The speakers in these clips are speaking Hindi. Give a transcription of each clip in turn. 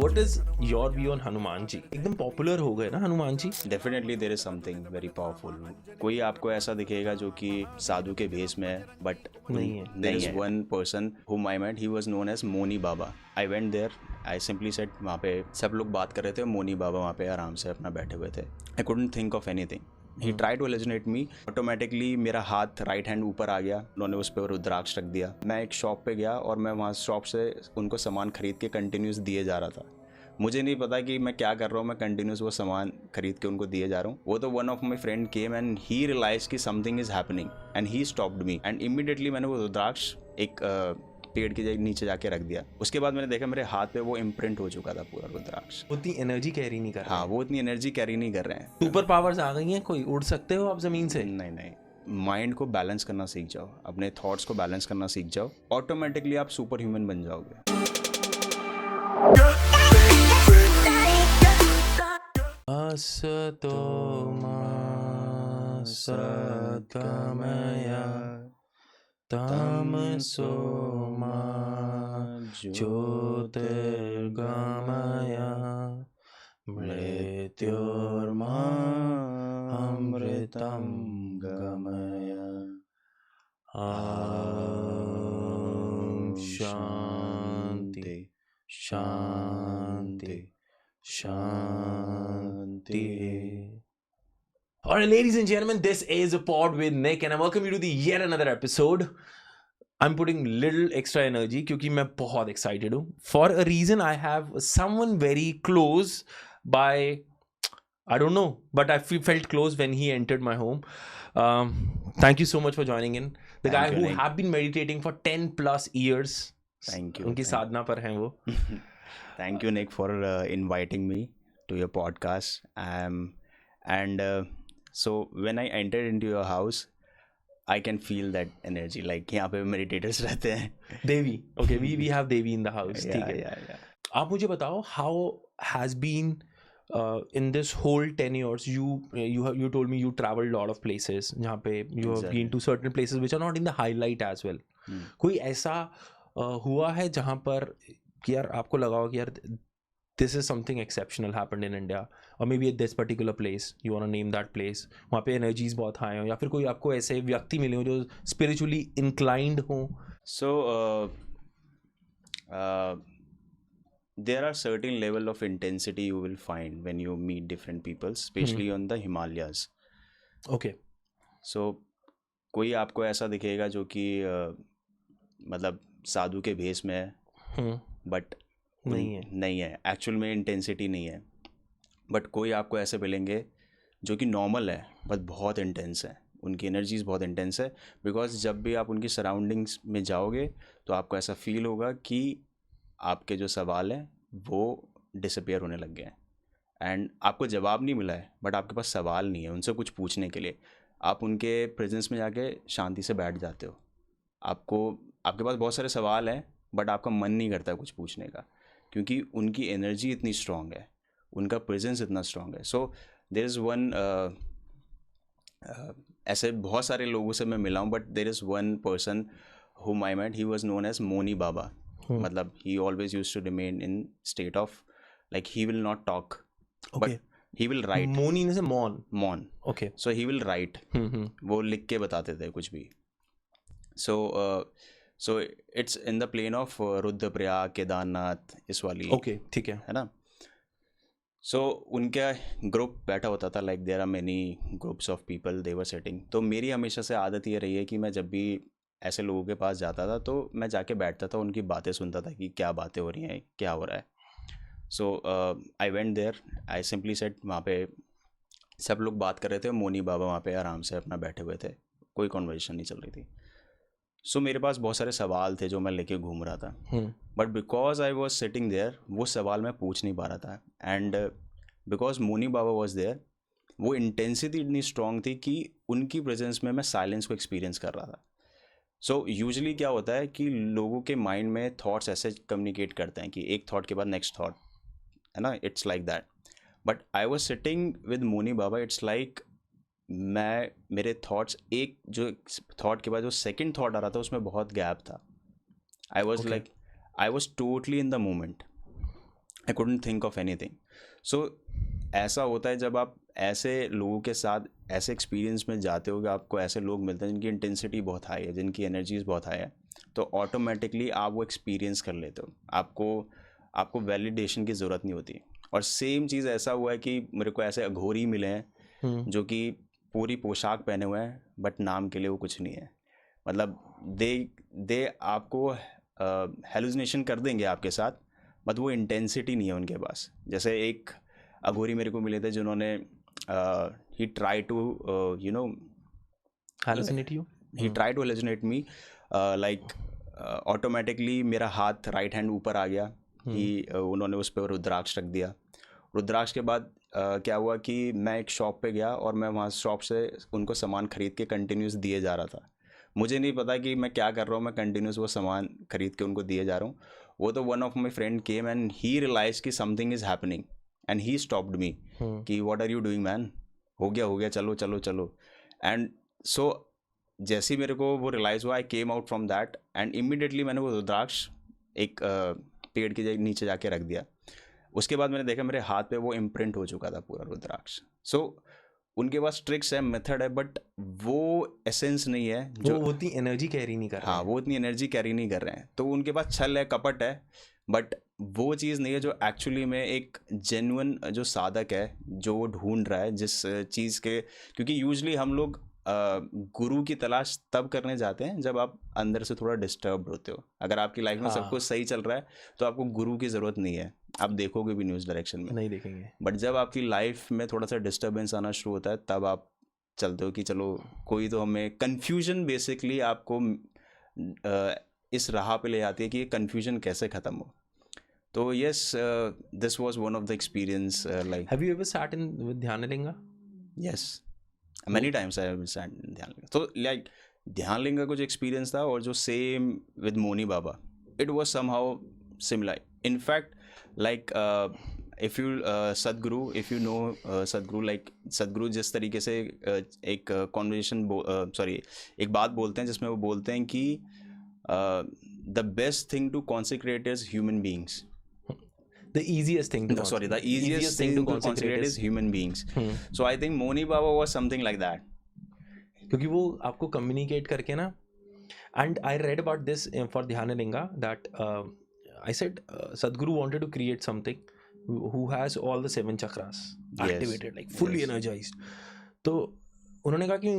What is your view on Hanuman ji? एकदम पॉपुलर हो गए ना Hanuman ji. Definitely there is something very powerful. कोई आपको ऐसा दिखेगा जो कि साधु के भेष में है, बट नहीं है. There is one person whom I met. He was known as Mouni Baba. I went there. I simply said, वहाँ पे सब लोग बात कर रहे थे, मोनी बाबा वहाँ पे आराम से अपना बैठे हुए थे. I couldn't think of anything. He tried to hallucinate me. Automatically मेरा हाथ राइट हैंड ऊपर आ गया. उन्होंने उस पर रुद्राक्ष रख दिया. मैं एक शॉप पे गया और मैं वहाँ शॉप से उनको सामान खरीद के कंटिन्यूस दिए जा रहा था. मुझे नहीं पता कि मैं क्या कर रहा हूँ. मैं कंटिन्यूस वो सामान खरीद के उनको दिए जा रहा हूँ. वो तो one of my friend came and he realize कि something is happening and he stopped me. And immediately मैंने वो रुद्राक्ष एक पेड़ के नीचे जाके रख दिया. उसके बाद मैंने देखा मेरे हाथ पे वो इम्प्रिंट हो चुका था पूरा रुद्राक्ष. उतनी एनर्जी कैरी नहीं कर रहे. हाँ, वो इतनी एनर्जी कैरी नहीं कर रहे हैं. सुपर पावर्स आ गई हैं. कोई उड़ सकते हो आप जमीन से? नहीं नहीं, माइंड को बैलेंस करना सीख जाओ, अपने थॉट्स को बैलेंस करना सीख जाओ, ऑटोमेटिकली आप सुपर ह्यूमन बन जाओगे. असतो मा सद्गमय तमसो मा ज्योतिर्गमय मृत्योर्मा अमृतं गमय. शांति शांति Shanti. Alright, ladies and gentlemen, this is a pod with Nick, and I welcome you to the yet another episode. I'm putting little extra energy क्योंकि मैं बहुत excited हूँ. For a reason, I have someone very close by, I don't know, but I felt close when he entered my home. Thank you so much for joining in. The guy who have been meditating for 10 plus years. Thank you. उनकी साधना पर हैं वो. Thank you, Nick, for inviting me to your podcast. So when I entered into your house, I can feel that energy. Like यहाँ पे meditators रहते हैं. Devi. Okay, we have Devi in the house. Yeah. आप मुझे बताओ, how has been in this whole 10 years, you told me you traveled a lot of places जहाँ पे you have been to certain places which are not in the highlight as well. कोई ऐसा हुआ है जहाँ पर कि यार आपको लगा हो कि यार this is something exceptional happened in India, or maybe at this particular place, you want to name that place, वहाँ पे energies बहुत high हो, या फिर कोई आपको ऐसे व्यक्ति मिले हो जो spiritually inclined हो? So there are certain level of intensity you will find when you meet different people, especially on the Himalayas. Okay. So कोई आपको ऐसा दिखेगा जो कि मतलब साधु के भेष में है, बट नहीं है एक्चुअल में इंटेंसिटी नहीं है. बट कोई आपको ऐसे मिलेंगे जो कि नॉर्मल है बट बहुत इंटेंस है. उनकी एनर्जीज बहुत इंटेंस है. बिकॉज जब भी आप उनकी सराउंडिंग्स में जाओगे तो आपको ऐसा फील होगा कि आपके जो सवाल हैं वो डिसअपियर होने लग गए हैं. एंड आपको जवाब नहीं मिला है बट आपके पास सवाल नहीं है उनसे कुछ पूछने के लिए. आप उनके प्रेजेंस में जाके शांति से बैठ जाते हो. आपके पास बहुत सारे सवाल हैं बट आपका मन नहीं करता कुछ पूछने का, क्योंकि उनकी एनर्जी इतनी स्ट्रांग है, उनका प्रेजेंस इतना स्ट्रांग है. सो देयर इज़ वन, ऐसे बहुत सारे लोगों से मैं मिला हूँ, but there is one person whom I met. He was known as Mouni Baba. मतलब he always used to remain in state of like he will not talk, but he will write. Moni ने से मौन. Okay. So he will write. वो लिख के बताते थे कुछ भी. So it's in the plane of Rudraprayag, Kedarnath, इस वाली. Okay, ठीक है ना. So उनका ग्रुप बैठा होता था. like there are many groups of people they were sitting. तो मेरी हमेशा से आदत ये रही है कि मैं जब भी ऐसे लोगों के पास जाता था तो मैं जाके बैठता था, उनकी बातें सुनता था कि क्या बातें हो रही हैं, क्या हो रहा है. So I went there. I simply said, वहाँ पे सब लोग बात कर रहे थे, मोनी बाबा वहाँ पे आराम से अपना बैठे हुए थे, कोई कॉन्वर्सेशन नहीं चल रही थी. सो मेरे पास बहुत सारे सवाल थे जो मैं लेके घूम रहा था, but because I was sitting there वो सवाल मैं पूछ नहीं पा रहा था. And because Mouni Baba was there, वो इंटेंसिटी इतनी स्ट्रांग थी कि उनकी प्रेजेंस में मैं साइलेंस को एक्सपीरियंस कर रहा था. सो यूजुअली क्या होता है कि लोगों के माइंड में थॉट्स ऐसे कम्युनिकेट करते हैं कि एक थॉट के बाद नेक्स्ट थॉट, है ना, it's like that. But I was sitting with Mouni Baba. It's like मेरे थॉट्स, एक जो थॉट के बाद जो सेकंड थॉट आ रहा था उसमें बहुत गैप था. I was like, I was totally in the moment. I couldn't think of anything. So ऐसा होता है जब आप ऐसे लोगों के साथ ऐसे एक्सपीरियंस में जाते हो कि आपको ऐसे लोग मिलते हैं जिनकी इंटेंसिटी बहुत हाई है, जिनकी एनर्जीज बहुत हाई है, तो ऑटोमेटिकली आप वो एक्सपीरियंस कर लेते हो. आपको वैलिडेशन की ज़रूरत नहीं होती. और सेम चीज़ ऐसा हुआ है कि मेरे को ऐसे अघोरी मिले हैं जो कि पूरी पोशाक पहने हुए हैं बट नाम के लिए वो कुछ नहीं है. मतलब दे आपको हेलुसिनेशन कर देंगे आपके साथ, बट वो इंटेंसिटी नहीं है उनके पास. जैसे एक अघोरी मेरे को मिले थे जिन्होंने he try to you know Hallucinate you? He try to hallucinate me. Like automatically मेरा हाथ राइट हैंड ऊपर आ गया. उन्होंने उस पर रुद्राक्ष रख दिया. रुद्राक्ष के बाद क्या हुआ कि मैं एक शॉप पे गया और मैं वहाँ शॉप से उनको सामान खरीद के कंटिन्यूस दिए जा रहा था. मुझे नहीं पता कि मैं क्या कर रहा हूँ, मैं कंटिन्यूस वो सामान खरीद के उनको दिए जा रहा हूँ. वो तो one of my friend came and he realize कि something is happening and he stopped me कि what are you doing man, हो गया चलो चलो चलो. एंड सो जैसे ही मेरे को वो रियलाइज़ हुआ, I came out from that and immediately मैंने वो रुद्राक्ष एक पेड़ के नीचे जाके रख दिया. उसके बाद मैंने देखा मेरे हाथ पे वो इम्प्रिंट हो चुका था पूरा रुद्राक्ष. सो उनके पास ट्रिक्स है, मेथड है, बट वो एसेंस नहीं है जो वो उतनी एनर्जी कैरी नहीं कर रहे हाँ, वो उतनी एनर्जी कैरी नहीं कर रहे हैं. तो उनके पास छल है, कपट है, बट वो चीज़ नहीं है जो एक्चुअली में एक जेन्युइन जो साधक है जो वो ढूंढ रहा है जिस चीज़ के. क्योंकि यूजली हम लोग गुरु की तलाश तब करने जाते हैं जब आप अंदर से थोड़ा डिस्टर्ब होते हो. अगर आपकी लाइफ में सब कुछ सही चल रहा है तो आपको गुरु की ज़रूरत नहीं है, आप देखोगे भी नहीं उस डायरेक्शन में, नहीं देखेंगे. बट जब आपकी लाइफ में थोड़ा सा डिस्टर्बेंस आना शुरू होता है तब आप चलते हो कि चलो कोई तो हमें कन्फ्यूजन बेसिकली आपको इस राह पे ले आती है कि ये कन्फ्यूजन कैसे ख़त्म हो. तो yes, this was one of the experience. Like have you ever sat in with Dhyanalinga? Yes, many times I have sat in Dhyanalinga. तो लाइक ध्यानलिंगा कुछ एक्सपीरियंस था, और जो same with Mouni Baba, it was somehow similar. In fact like if you Sadhguru, if you know Sadhguru, like Sadhguru जिस तरीके से एक कॉन्वर्जेशन सॉरी एक बात बोलते हैं जिसमें वो बोलते हैं कि the best thing to consecrate is human beings. The easiest thing to The easiest thing to consecrate is human beings. So I think Moni Baba was something like that. क्योंकि वो आपको कम्युनिकेट करके ना. And I read about this for Dhyanalinga that I said Sadhguru wanted to create something who has all the 7 chakras activated, like fully energized. तो उन्होंने कहा कि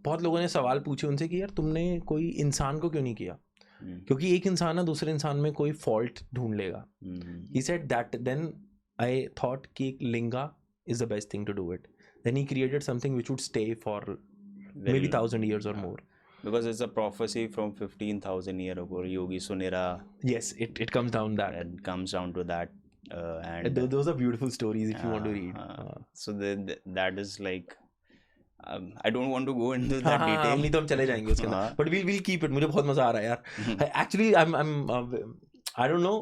बहुत लोगों ने सवाल पूछे उनसे कि यार तुमने कोई इंसान को क्यों नहीं किया, क्योंकि एक इंसान ना दूसरे इंसान में कोई फॉल्ट ढूंढ लेगा. He said that then I thought कि लिंगा is the best thing to do it. Then he created something which would stay for maybe 1,000 years or more. Because it's a prophecy from 15,000 years ago. Yogi Sunera. Yes, it comes down that. It comes down to that. And those are beautiful stories if you want to read. So that is like. I don't want to go into that detail. नहीं तो हम चले जाएंगे उसके अंदर. But we'll keep it. मुझे बहुत मजा आ रहा है यार. Actually, I don't know.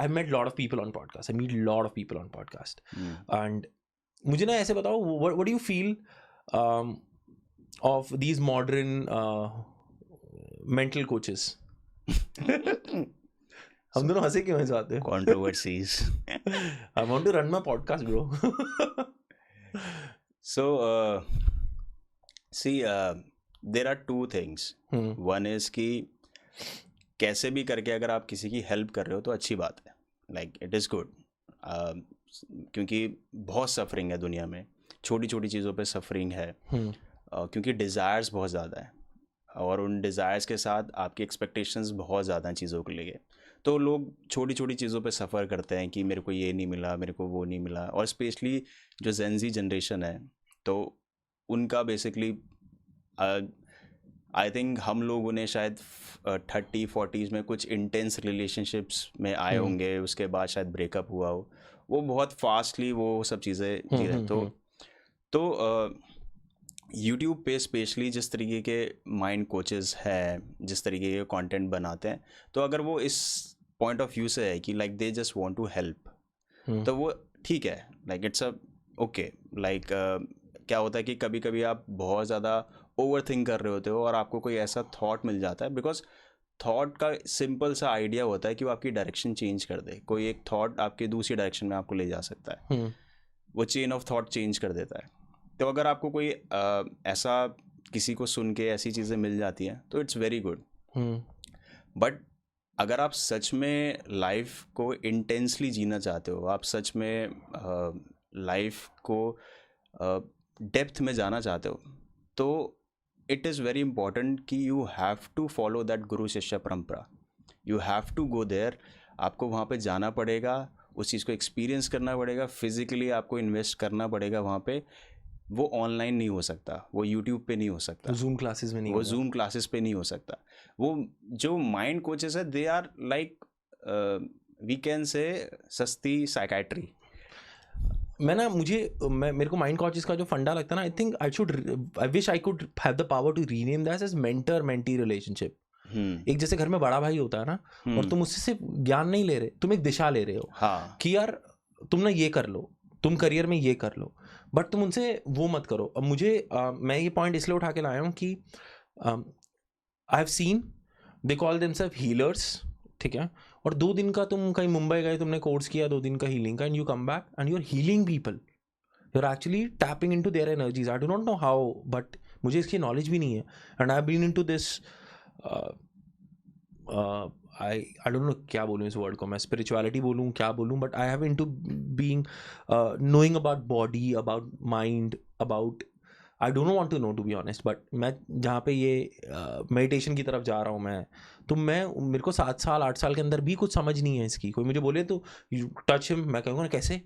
I met a lot of people on podcast. I meet a lot of people on podcast. And मुझे ना ऐसे बताओ, what do you feel of these modern mental coaches? हम दोनों हंसे क्यों हैं इस बात पे? Controversies. I want to run my podcast, bro. So see, there are two things. One is कि कैसे भी करके अगर आप किसी की हेल्प कर रहे हो तो अच्छी बात है, लाइक इट इज़ गुड. क्योंकि बहुत सफरिंग है दुनिया में, छोटी छोटी चीज़ों पे सफरिंग है. क्योंकि डिज़ायर्स बहुत ज़्यादा है और उन डिज़ायर्स के साथ आपकी एक्सपेक्टेशंस बहुत ज़्यादा हैं चीज़ों को लेके. तो लोग छोटी छोटी चीज़ों पे सफ़र करते हैं कि मेरे को ये नहीं मिला, मेरे को वो नहीं मिला. और स्पेशली जो जेन ज़ी जनरेशन है तो उनका बेसिकली आई थिंक हम लोगों ने शायद 30-40s में कुछ इंटेंस रिलेशनशिप्स में आए होंगे, उसके बाद शायद ब्रेकअप हुआ हो. वो बहुत फास्टली वो सब चीज़ें जी रहे. तो यूट्यूब पे स्पेशली जिस तरीके के माइंड कोचेस हैं, जिस तरीके के कंटेंट बनाते हैं, तो अगर वो इस पॉइंट ऑफ व्यू से है कि like they just want to help, तो वो ठीक है. Like it's a okay. Like क्या होता है कि कभी कभी आप बहुत ज़्यादा ओवर थिंक कर रहे होते हो और आपको कोई ऐसा थॉट मिल जाता है, बिकॉज थॉट का सिंपल सा आइडिया होता है कि वो आपकी डायरेक्शन चेंज कर दे. कोई एक थॉट आपके दूसरी डायरेक्शन में आपको ले जा सकता है. वो चेन ऑफ थॉट चेंज कर देता है. तो अगर आपको कोई ऐसा किसी को सुन के ऐसी चीज़ें मिल जाती हैं तो इट्स वेरी गुड. बट अगर आप सच में लाइफ को इंटेंसली जीना चाहते हो, आप सच में लाइफ को डेप्थ में जाना चाहते हो, तो इट इज़ वेरी इंपॉर्टेंट कि you have to follow that guru shishya parampara. You have to go there. आपको वहाँ पे जाना पड़ेगा, उस चीज़ को एक्सपीरियंस करना पड़ेगा, फिजिकली आपको इन्वेस्ट करना पड़ेगा वहाँ पे. वो ऑनलाइन नहीं हो सकता, वो यूट्यूब पे नहीं हो सकता, जूम क्लासेस में नहीं, वो जूम क्लासेस पे नहीं हो सकता. वो जो माइंड कोचेस है, they are like we can say सस्ती साइकाइट्री. मेरे को माइंड कोचेस का जो फंडा लगता है ना, I wish I could have the power to rename that as mentor mentee relationship. एक जैसे घर में बड़ा भाई होता है ना, और तुम उससे सिर्फ ज्ञान नहीं ले रहे, तुम एक दिशा ले रहे हो. हाँ. कि यार तुम ना ये कर लो, तुम करियर में ये कर लो, बट तुम उनसे वो मत करो. अब मैं ये पॉइंट इसलिए उठा के लाया हूँ कि I have seen they call themselves healers, ठीक है, और 2 दिन का तुम कहीं मुंबई गए, तुमने कोर्स किया 2 दिन का हीलिंग का, and you come back and you are healing people. You are actually tapping into their energies. I do not know how, but मुझे इसकी नॉलेज भी नहीं है. And I have been into this, I don't know क्या बोलूँ इस वर्ड को, मैं स्पिरिचुअलिटी बोलूँ, क्या बोलूँ, but I have into being knowing about body, about mind, about, I don't want to know to be honest. But मैं जहाँ पे ये मेडिटेशन की तरफ जा रहा हूँ मैं, तो मेरे को 7 साल 8 साल के अंदर भी कुछ समझ नहीं है इसकी. कोई मुझे बोले तो टच हिम, मैं कहूँगा ना कैसे.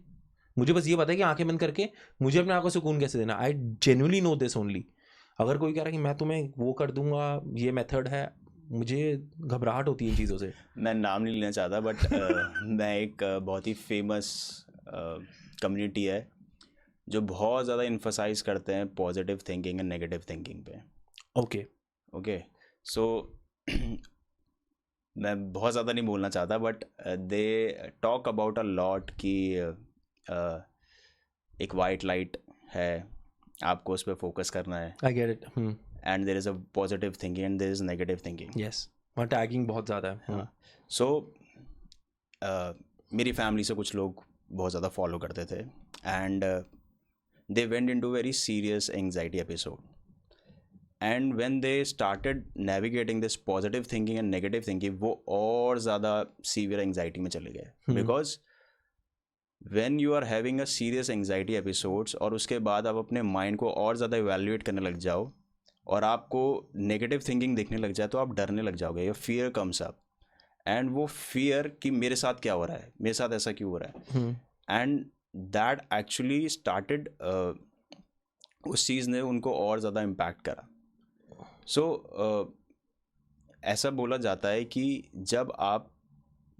मुझे बस ये पता है कि आंखें बंद करके मुझे अपने आप को सुकून कैसे देना. I genuinely know this only. अगर कोई कह रहा है कि मैं तुम्हें वो कर दूंगा, ये मेथड है, मुझे घबराहट होती है इन चीज़ों से. मैं नाम नहीं लेना चाहता, बट मैं एक बहुत ही फेमस कम्युनिटी है जो बहुत ज़्यादा इन्फोसाइज करते हैं positive thinking and negative thinking पे. ओके सो मैं बहुत ज़्यादा नहीं बोलना चाहता, but they talk about a lot कि एक वाइट लाइट है, आपको उस पर फोकस करना है. I get it. And there is a positive thinking and there is negative thinking. Yes, वहाँ टैगिंग बहुत ज़्यादा है. हाँ. सो मेरी फैमिली से कुछ लोग बहुत ज़्यादा फॉलो करते थे, and they went into very serious anxiety episode. And when they started navigating this positive thinking and negative thinking, वो और ज़्यादा severe anxiety में चले गए. Because when you are having a serious anxiety episodes और उसके बाद आप अपने mind को और ज़्यादा evaluate करने लग जाओ और आपको negative thinking दिखने लग जाए, तो आप डरने लग जाओगे. Your fear comes up. And वो fear कि मेरे साथ क्या हो रहा है, मेरे साथ ऐसा क्यों हो रहा है. And that actually started उस चीज़ ने उनको और ज़्यादा इम्पैक्ट करा. सो ऐसा बोला जाता है कि जब आप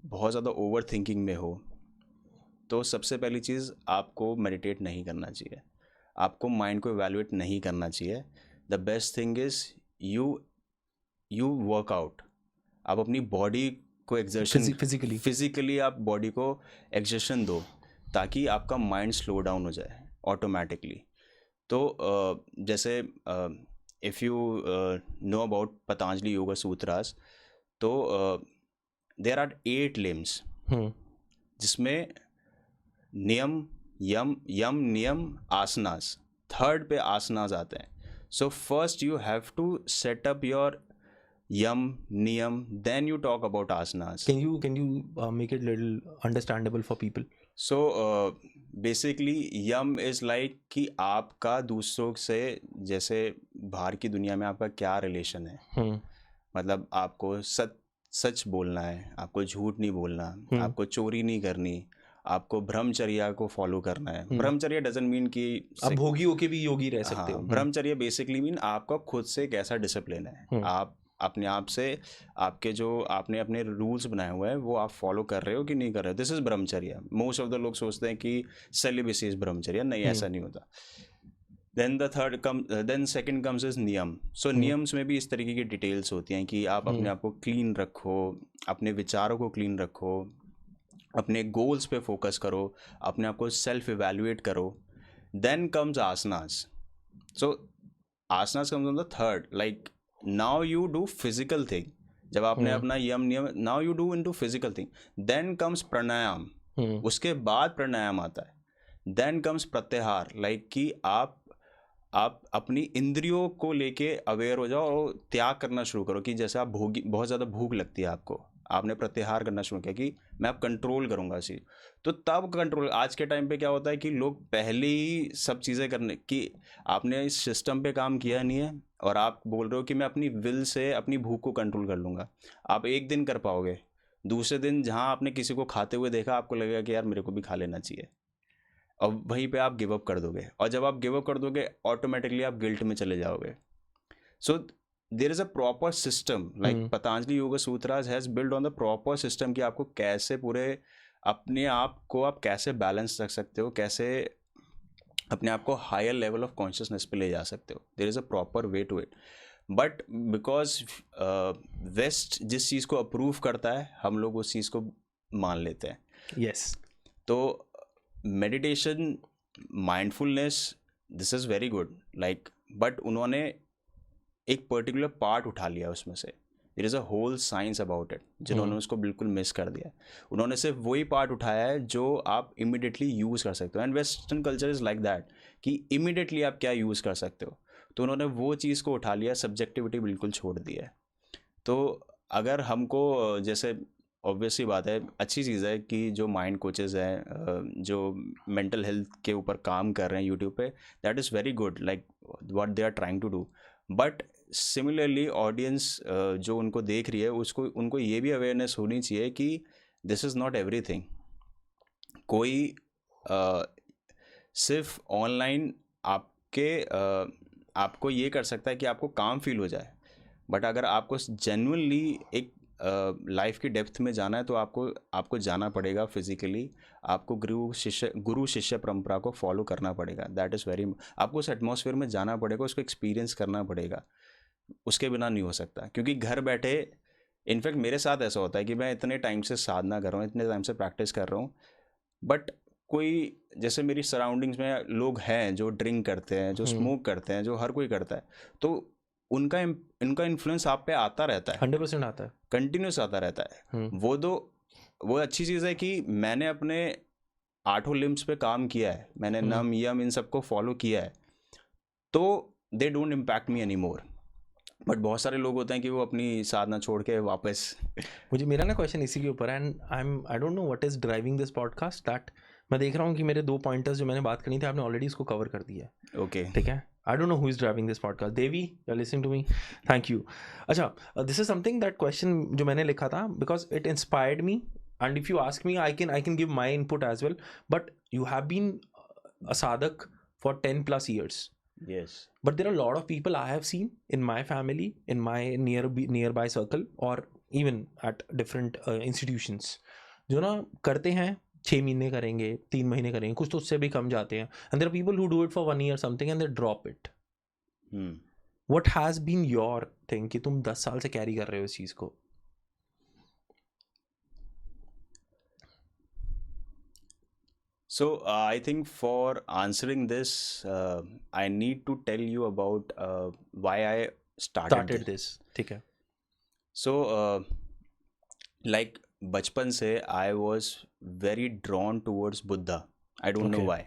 बहुत ज़्यादा ओवर थिंकिंग में हो तो सबसे पहली चीज़ आपको मेडिटेट नहीं करना चाहिए, आपको माइंड को इवैल्यूएट नहीं करना चाहिए. The best thing is you workout. आप अपनी बॉडी को एक्सर्शन, फिजिकली आप बॉडी को एक्सर्शन दो ताकि आपका माइंड स्लो डाउन हो जाए ऑटोमेटिकली. तो जैसे if you know about Patanjali yoga sutras, तो देयर आर 8 लिम्स जिसमें नियम, यम नियम आसनास, 3rd पे आसनास आते हैं. So first you have to set up your yam niyam, then you talk about asanas. Can you make it little understandable for people? So basically yam is like कि आपका दूसरों से, जैसे बाहर की दुनिया में आपका क्या रिलेशन है. मतलब आपको सच बोलना है, आपको झूठ नहीं बोलना, आपको चोरी नहीं करनी, आपको ब्रह्मचर्या को फॉलो करना है. ब्रह्मचर्या डजंट मीन कि आप भोगी होके भी योगी रह सकते हो. ब्रह्मचर्या बेसिकली मीन आपका खुद से एक ऐसा डिसिप्लिन है, आप अपने आप से, आपके जो आपने अपने रूल्स बनाए हुए हैं वो आप फॉलो कर रहे हो कि नहीं कर रहे हो. This is brahmacharya. Most of the लोग सोचते हैं कि सेलिबेसी इज ब्रह्मचर्या. नहीं, ऐसा नहीं होता. देन सेकंड कम्स इज नियम. सो नियम्स में भी इस तरीके की डिटेल्स होती हैं कि आप अपने आप को क्लीन रखो, अपने विचारों को क्लीन रखो, अपने गोल्स पे फोकस करो, अपने आप को सेल्फ इवैल्यूएट करो. Then comes asanas. So asanas comes on the 3rd. Like now you do physical thing. जब आपने अपना यम नियम, now you do into physical thing, then comes pranayama, उसके बाद प्राणायाम आता है, देन कम्स प्रत्याहार, लाइक कि आप अपनी इंद्रियों को लेके अवेयर हो जाओ और त्याग करना शुरू करो। कि जैसे आप बहुत ज़्यादा भूख लगती है आपको, आपने प्रत्याहार करना शुरू किया कि मैं अब कंट्रोल करूंगा चीज़, तो तब कंट्रोल। आज के टाइम पे क्या होता है कि लोग पहले ही सब चीज़ें करने की, आपने इस सिस्टम पे काम किया नहीं है और आप बोल रहे हो कि मैं अपनी विल से अपनी भूख को कंट्रोल कर लूँगा। आप एक दिन कर पाओगे, दूसरे दिन जहाँ आपने किसी को खाते हुए देखा, आपको लगेगा कि यार मेरे को भी खा लेना चाहिए, और वहीं पे आप गिव अप कर दोगे, और जब आप गिव अप कर दोगे ऑटोमेटिकली आप गिल्ट में चले जाओगे। So there is a proper system, like Patanjali yoga sutras has build on the proper system कि आपको कैसे पूरे अपने आप को आप कैसे बैलेंस रख सकते हो, कैसे अपने आप को हायर लेवल ऑफ कॉन्शियसनेस पे ले जा सकते हो। There is a proper way to it, but because west जिस चीज़ को अप्रूव करता है, हम लोग उस चीज़ को मान लेते हैं। यस, तो meditation, mindfulness, this is very good, like, but उन्होंने एक पर्टिकुलर पार्ट उठा लिया उसमें से। There is a whole science about it, जिन्होंने उसको बिल्कुल मिस कर दिया। उन्होंने सिर्फ वही पार्ट उठाया है जो आप इमिडिएटली यूज़ कर सकते हो, and western culture is like that कि इमिडिएटली आप क्या यूज़ कर सकते हो। तो उन्होंने वो चीज़ को उठा लिया, सब्जेक्टिविटी बिल्कुल छोड़ दी है। तो अगर हमको, जैसे ऑब्वियसली बात है, अच्छी चीज़ है कि जो माइंड कोचेज़ हैं, जो मेंटल हेल्थ के ऊपर काम कर रहे हैं यूट्यूब पे, that is very good, like what they are trying to do. But similarly audience जो उनको देख रही है, उनको ये भी अवेयरनेस होनी चाहिए कि दिस इज़ नॉट एवरीथिंग। कोई सिर्फ ऑनलाइन आपको ये कर सकता है कि आपको काम फील हो जाए, बट अगर आपको जेन्युइनली एक लाइफ की डेप्थ में जाना है, तो आपको जाना पड़ेगा फिजिकली, आपको गुरु शिष्य परंपरा को फॉलो करना पड़ेगा। दैट इज़ वेरी, आपको उस एटमॉस्फेयर में जाना पड़ेगा, उसको एक्सपीरियंस करना पड़ेगा, उसके बिना नहीं हो सकता। क्योंकि घर बैठे, इनफैक्ट मेरे साथ ऐसा होता है कि मैं इतने टाइम से साधना कर रहा हूँ, इतने टाइम से प्रैक्टिस कर रहा हूँ, बट कोई, जैसे मेरी सराउंडिंग्स में लोग हैं जो ड्रिंक करते हैं, जो स्मोक करते हैं, जो हर कोई करता है, तो उनका इन्फ्लुएंस आप पे आता रहता है, 100% आता है, कंटिन्यूस आता रहता है। वो अच्छी चीज़ है कि मैंने अपने 8 लिम्स पे काम किया है, मैंने नम यम इन सबको फॉलो किया है, तो they don't impact me any more. But बहुत सारे लोग होते हैं कि वो अपनी साधना छोड़ के वापस मुझे मेरा ना क्वेश्चन इसी के ऊपर है, and I don't no what is driving this podcast, that मैं देख रहा हूँ कि मेरे 2 पॉइंटर्स जो मैंने बात करनी थी, आपने ऑलरेडी इसको कवर कर दिया है। ओके, ठीक है, I don't know who is driving this podcast. Devi, you are listening to me, thank you. अच्छा, this is something, that question जो मैंने लिखा था, because it inspired me, and if you ask me, I can give my input as well, but you have been a sadhak for 10+ years. yes, But there are a lot of people I have seen in my family, in my nearby circle, or even at different institutions, जो ना करते हैं 6 महीने करेंगे, 3 महीने करेंगे, कुछ तो उससे भी कम जाते हैं, and there are people who do it for 1 year something and they drop it. What has been your thing कि तुम 10 साल से कैरी कर रहे हो इस चीज़ को? So I think for answering this, I need to tell you about why I started this. ठीक है. So like बचपन से I was very drawn towards Buddha. I don't know why.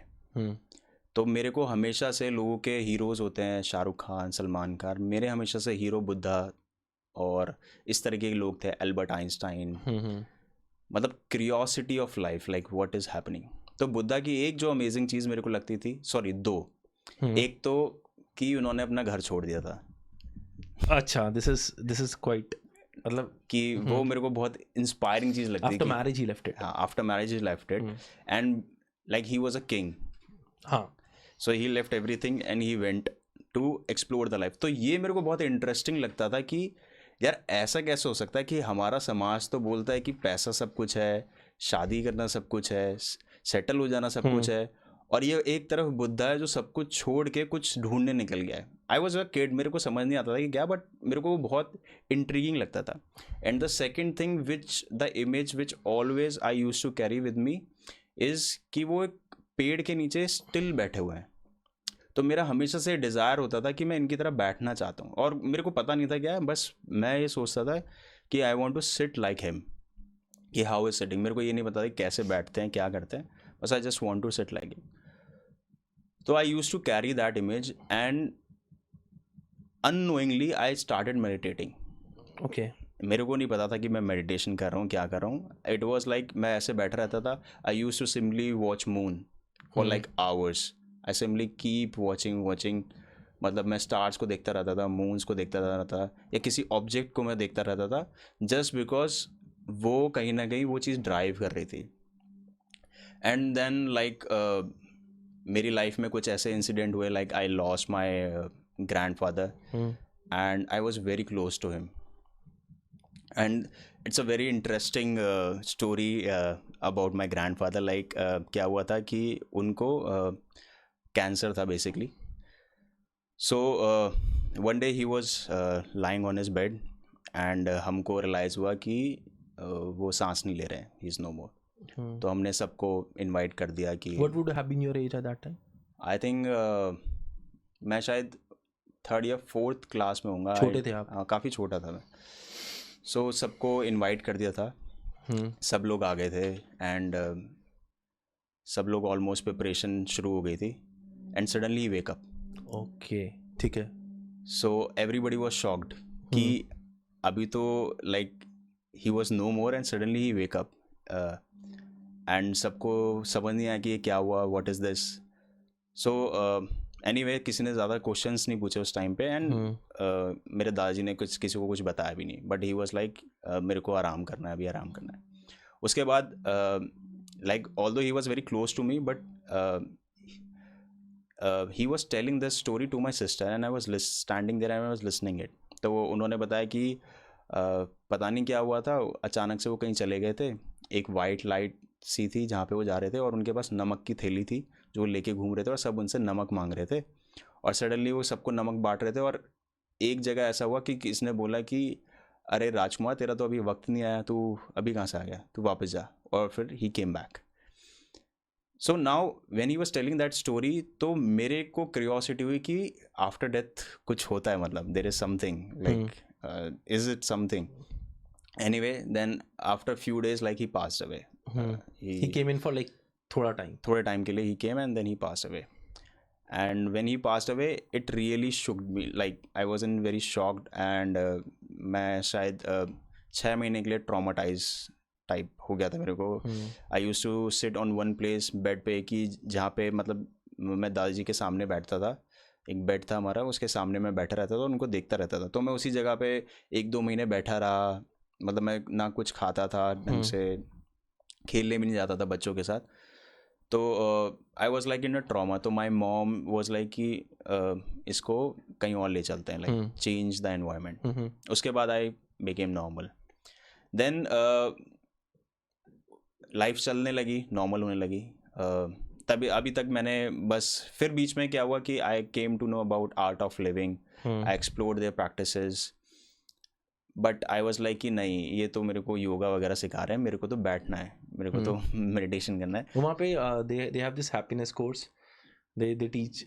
तो मेरे को हमेशा से लोगों के हीरोज़ होते हैं, शाहरुख खान, सलमान खान, मेरे हमेशा से हीरो बुद्धा और इस तरीके के लोग थे, एल्बर्ट आइंस्टाइन, मतलब curiosity of life, like what is happening. तो बुद्धा की एक जो अमेजिंग चीज़ मेरे को लगती थी, सॉरी 2, एक तो कि उन्होंने अपना घर छोड़ दिया था। अच्छा, दिस इज क्वाइट, मतलब कि वो मेरे को बहुत इंस्पायरिंग चीज़ लगती है। After marriage he left it. हाँ, after marriage he left it, and like he was a king. हाँ, so he left everything and he went to explore the life. तो ये मेरे को बहुत इंटरेस्टिंग लगता था कि यार ऐसा कैसे हो सकता है कि हमारा समाज तो बोलता है कि पैसा सब कुछ है, शादी करना सब कुछ है, सेटल हो जाना सब कुछ है, और ये एक तरफ बुद्धा है जो सब कुछ छोड़ के कुछ ढूंढने निकल गया है। आई वॉज अ किड, मेरे को समझ नहीं आता था कि क्या, बट मेरे को वो बहुत इंट्रीगिंग लगता था। And the second thing which the image which always I use to carry with me is कि वो एक पेड़ के नीचे स्टिल बैठे हुए हैं। तो मेरा हमेशा से डिज़ायर होता था कि मैं इनकी तरह बैठना चाहता हूँ, और मेरे को पता नहीं था क्या है, बस मैं ये सोचता था कि I want to sit like him, कि हाउ इज सिटिंग, मेरे को ये नहीं पता था कैसे बैठते हैं क्या करते हैं, बस I just want to sit like him. तो I use to carry that image and unknowingly I started meditating. Okay. मेरे को नहीं पता था कि मैं मेडिटेशन कर रहा हूँ, क्या कर रहा हूँ. इट वॉज लाइक मैं ऐसे बैठा रहता था. I use to simply watch moon for like hours. I simply keep watching, मतलब मैं स्टार्स को देखता रहता था, मून्स को देखता रहता था, या किसी ऑब्जेक्ट को मैं देखता रहता था, जस्ट बिकॉज वो कहीं ना कहीं वो चीज़ ड्राइव कर रही थी. एंड देन लाइक मेरी लाइफ में कुछ ऐसे इंसिडेंट हुए, like I lost my grandfather, and I was very close to him, and it's a very interesting story about my grandfather. Like क्या हुआ था कि उनको कैंसर था basically. So one day he was lying on his bed, and हमको realize हुआ कि वो सांस नहीं ले रहे हैं, he is no more. तो हमने सबको invite कर दिया कि What would have been your age at that time? I think मैं शायद 3rd या 4th क्लास में होऊंगा. छोटे थे आप? काफ़ी छोटा था मैं. सो सबको इनवाइट कर दिया था. सब लोग आ गए थे एंड सब लोग ऑलमोस्ट प्रिपरेशन शुरू हो गई थी. And suddenly he wake up. Okay, ठीक है. सो एवरीबडी वॉज शॉक्ड कि अभी तो like he was no more and suddenly he wake up. And सबको समझ नहीं आया कि ये क्या हुआ, what is this. So anyway किसी ने ज़्यादा क्वेश्चंस नहीं पूछे उस टाइम पे. एंड मेरे दादाजी ने किसी को कुछ बताया भी नहीं. बट ही वाज लाइक मेरे को आराम करना है, अभी आराम करना है. उसके बाद like although he was very close to me, but he was telling this story to my sister and I was standing there and I was listening it. तो वो उन्होंने बताया कि पता नहीं क्या हुआ था, अचानक से वो कहीं चले गए थे. एक वाइट लाइट सी थी जहाँ पे वो जा रहे थे, और उनके पास नमक की थैली थी जो लेके घूम रहे थे, और सब उनसे नमक मांग रहे थे. और सडनली वो सबको नमक बांट रहे थे. और एक जगह ऐसा हुआ कि किसने बोला कि अरे राजकुमार, तेरा तो अभी वक्त नहीं आया, तू अभी कहाँ से आ गया, तू वापस जा. और फिर he came back. So now when he was telling that story, तो मेरे को क्यूरियोसिटी हुई कि आफ्टर डेथ कुछ होता है, मतलब there is something, like is it something. Anyway then after few days like he passed away. he came in for like थोड़े टाइम के लिए he came and then he passed away. And when he passed away, it really shook me. Like I was in very shocked, and मैं शायद 6 महीने के लिए ट्रॉमाटाइज टाइप हो गया था मेरे को. I use to sit on one place bed पे, कि जहाँ पे मतलब मैं दादाजी के सामने बैठता था. एक बेड था हमारा, उसके सामने मैं बैठा रहता था, उनको देखता रहता था. तो मैं उसी जगह पे 1-2 महीने बैठा रहा. मतलब मैं ना कुछ खाता था ढंग से, खेलने भी नहीं जाता था बच्चों के साथ. तो I was like in a trauma. तो माई मॉम वॉज लाइक कि इसको कहीं और ले चलते हैं, लाइक चेंज द एनवायरनमेंट. उसके बाद I became normal. Then life चलने लगी, नॉर्मल होने लगी. तभी अभी तक मैंने बस, फिर बीच में क्या हुआ कि I came to know about art of living. I explored their practices. But I was like कि नहीं, ये तो मेरे को योगा वगैरह सिखा रहे हैं, मेरे को तो बैठना है, मेरे को तो मेडिटेशन करना है. वहाँ पे they have this happiness course, they teach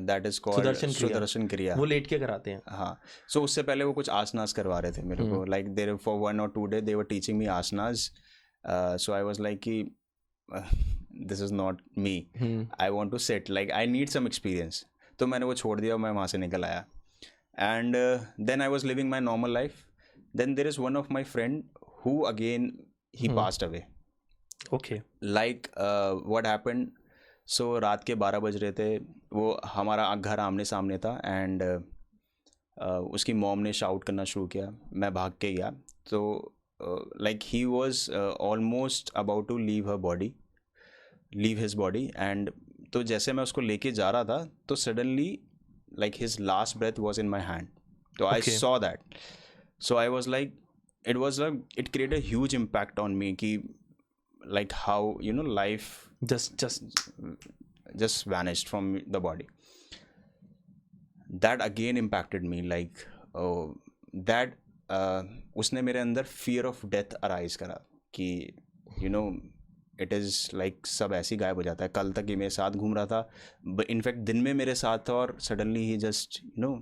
that is called Sudarshan क्रिया. वो लेट के कराते हैं. हाँ. सो उससे पहले वो कुछ आसनास करवा रहे थे मेरे को. Like there for 1 or 2 days they were teaching me asanas. So I was like कि this is not me. I want to sit, like I need some experience. तो मैंने वो छोड़ दिया, मैं वहाँ से निकल आया. And then I was living my normal life. Then there is one of my friend who again he passed away. Okay. Like what happened? So रात के 12 बज रहे थे. वो हमारा घर आमने सामने था. And उसकी मॉम ने शाउट करना शुरू किया. मैं भाग के गया. तो like he was almost about to leave his body. And तो जैसे मैं उसको लेके जा रहा था, तो suddenly like his last breath was in my hand. So I saw that. So I was like, it created a huge impact on me ki, like how, you know, life just vanished from the body. That again impacted me, like that उसने मेरे अंदर fear of death arise करा कि you know it is like सब ऐसे ही गायब हो जाता है. कल तक ये मेरे साथ घूम रहा था, इनफैक्ट दिन में मेरे साथ था, और suddenly he just you know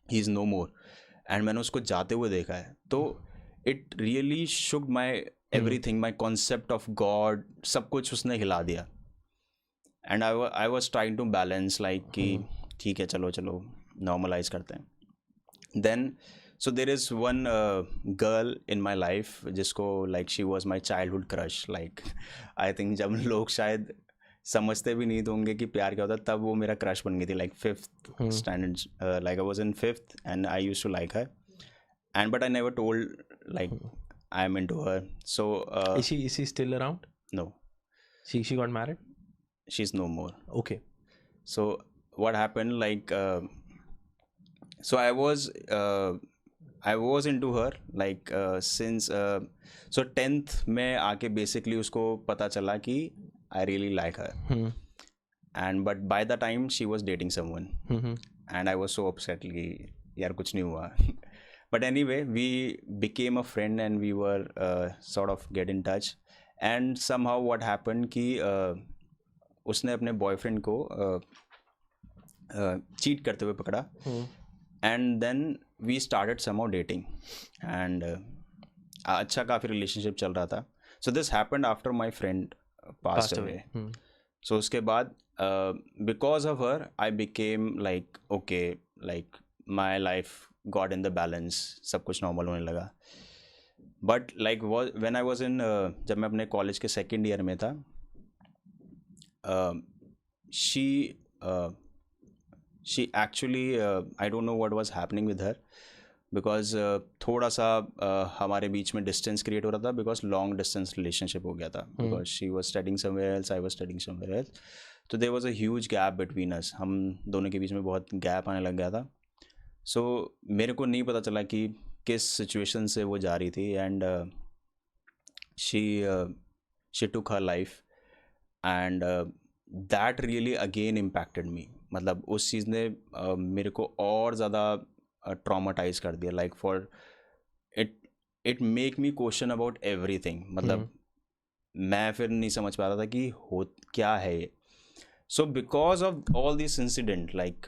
he is no more. And मैंने उसको जाते हुए देखा है. तो it really shook my everything, my concept of God, सब कुछ उसने हिला दिया. And I was trying to balance like कि ठीक है चलो normalize करते हैं. Then so there is one girl in my life जिसको like she was my childhood crush. Like I think जब लोग शायद समझते भी नहीं होंगे कि प्यार क्या होता है, तब वो मेरा क्रश बन गई थी. Like 5th standard, like I was in 5th and I used to like her, and but I never told like I'm into her. So is she still around? No, she got married. She's no more. Okay. So what happened, like so I was into her like since so 10th में आके basically उसको पता चला कि I really like her. And but by the time she was dating someone, and I was so upset कि यार कुछ नहीं हुआ. But anyway, we became a friend and we were sort of get in touch. And somehow what happened कि उसने अपने बॉयफ्रेंड को चीट करते हुए पकड़ा. And then we started somehow dating. And अच्छा काफ़ी रिलेशनशिप चल रहा था. So this happened after my friend passed away. So उसके बाद because of her I became like okay, like my life got in the balance, सब कुछ normal होने लगा. But like when I was in जब मैं अपने कॉलेज के सेकेंड ईयर में था, she actually I don't know what was happening with her because थोड़ा सा हमारे बीच में डिस्टेंस क्रिएट हो रहा था because long distance relationship हो गया था. Because she was studying somewhere else, I was studying somewhere else. So there was a huge gap between us. हम दोनों के बीच में बहुत गैप आने लग गया था. So मेरे को नहीं पता चला कि किस सिचुएशन से वो जा रही थी. And she took her life and that really again impacted me. मतलब उस चीज़ ने मेरे को और ज़्यादा ट्रॉमाटाइज कर दिया. Like for it make me question about everything. मतलब मैं फिर नहीं समझ पा रहा था कि हो क्या है ये. So because of all this incident like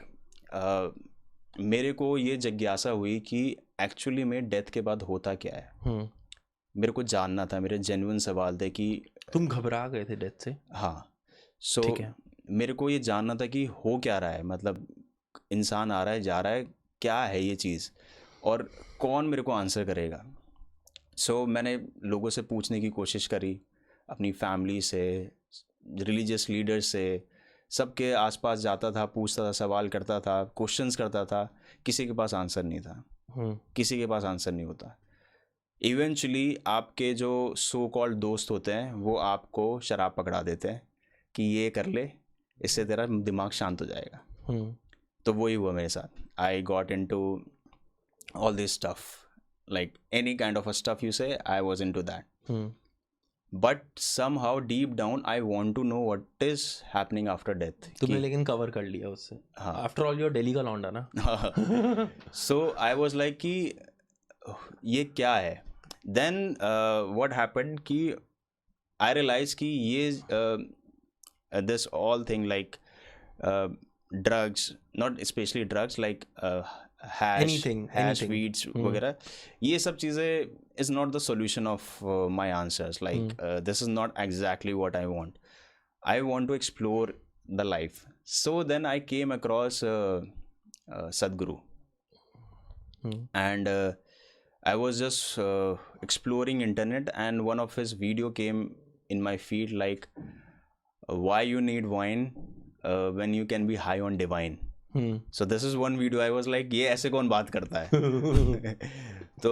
मेरे को ये जिज्ञासा हुई कि एक्चुअली में डेथ के बाद होता क्या है. मेरे को जानना था. मेरे जेन्युइन सवाल थे कि तुम घबरा गए थे डेथ से. हाँ. सो मेरे को ये जानना था कि हो क्या रहा है. मतलब इंसान आ रहा है जा रहा है, क्या है ये चीज़ और कौन मेरे को आंसर करेगा. सो मैंने लोगों से पूछने की कोशिश करी, अपनी फैमिली से, रिलीजियस लीडर्स से, सबके आसपास जाता था, पूछता था, सवाल करता था, क्वेश्चंस करता था. किसी के पास आंसर नहीं था. किसी के पास आंसर नहीं होता. इवेंचुअली आपके जो सो कॉल्ड दोस्त होते हैं वो आपको शराब पकड़ा देते हैं कि ये कर ले, इससे तेरा दिमाग शांत हो जाएगा. तो वही हुआ मेरे साथ. I got into all this stuff, like any kind of a stuff you say, I was into that. But somehow deep down I want to know what is happening after death. तुमने लेकिन कवर कर लिया उससे. आफ्टर ऑल योर दिल्ली का लौंडा ना. सो आई वाज लाइक कि ये क्या है. देन व्हाट हैपेंड कि आई रियलाइज कि ये this all thing like drugs, not especially drugs, like hash weeds वगैरह, ये सब चीज़ें is not the solution of my answers. Like this is not exactly what I want. I want to explore the life. So then I came across Sadhguru. And I was just exploring internet and one of his video came in my feed like why you need wine when you can be high on divine. So this is one video. I was like ये ऐसे कौन बात करता है. तो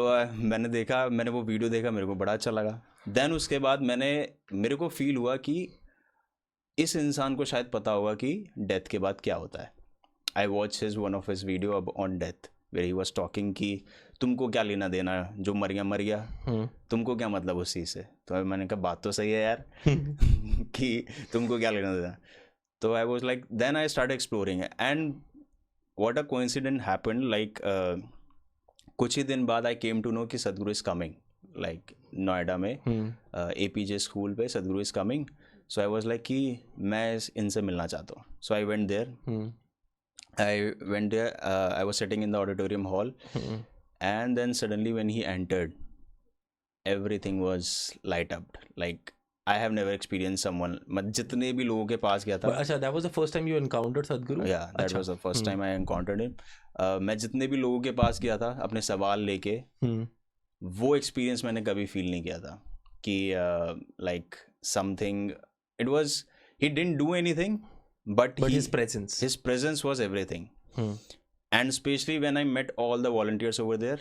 मैंने देखा, मैंने वो वीडियो देखा, मेरे को बड़ा अच्छा लगा. देन उसके बाद मेरे को फील हुआ कि इस इंसान को शायद पता होगा कि डेथ के बाद क्या होता है. I watch his one of his video on death where he was talking कि तुमको क्या लेना देना, जो मर गया तुमको क्या मतलब उस चीज़ से. तो मैंने कहा बात तो सही है यार कि तुमको क्या लेना देना. तो I was like then I start exploring and what a coincident happened like कुछ ही दिन बाद आई केम टू नो कि सदगुरु इज़ कमिंग. लाइक नोएडा में APJ स्कूल पे Sadhguru is coming. So I was like कि मैं इनसे मिलना चाहता हूँ. So I went there. I was sitting in the auditorium hall and then suddenly when he entered everything was light up. Like I have never experienced someone, मैं जितने भी लोगों के पास गया था, अच्छा, that was the first time you encountered Sadhguru? yeah, that was the first time I encountered him. मैं जितने भी लोगों के पास गया था अपने सवाल लेके, वो एक्सपीरियंस मैंने कभी फील नहीं किया था कि like something, it was, he didn't do anything, but his presence was everything. And especially when I met all the volunteers over there,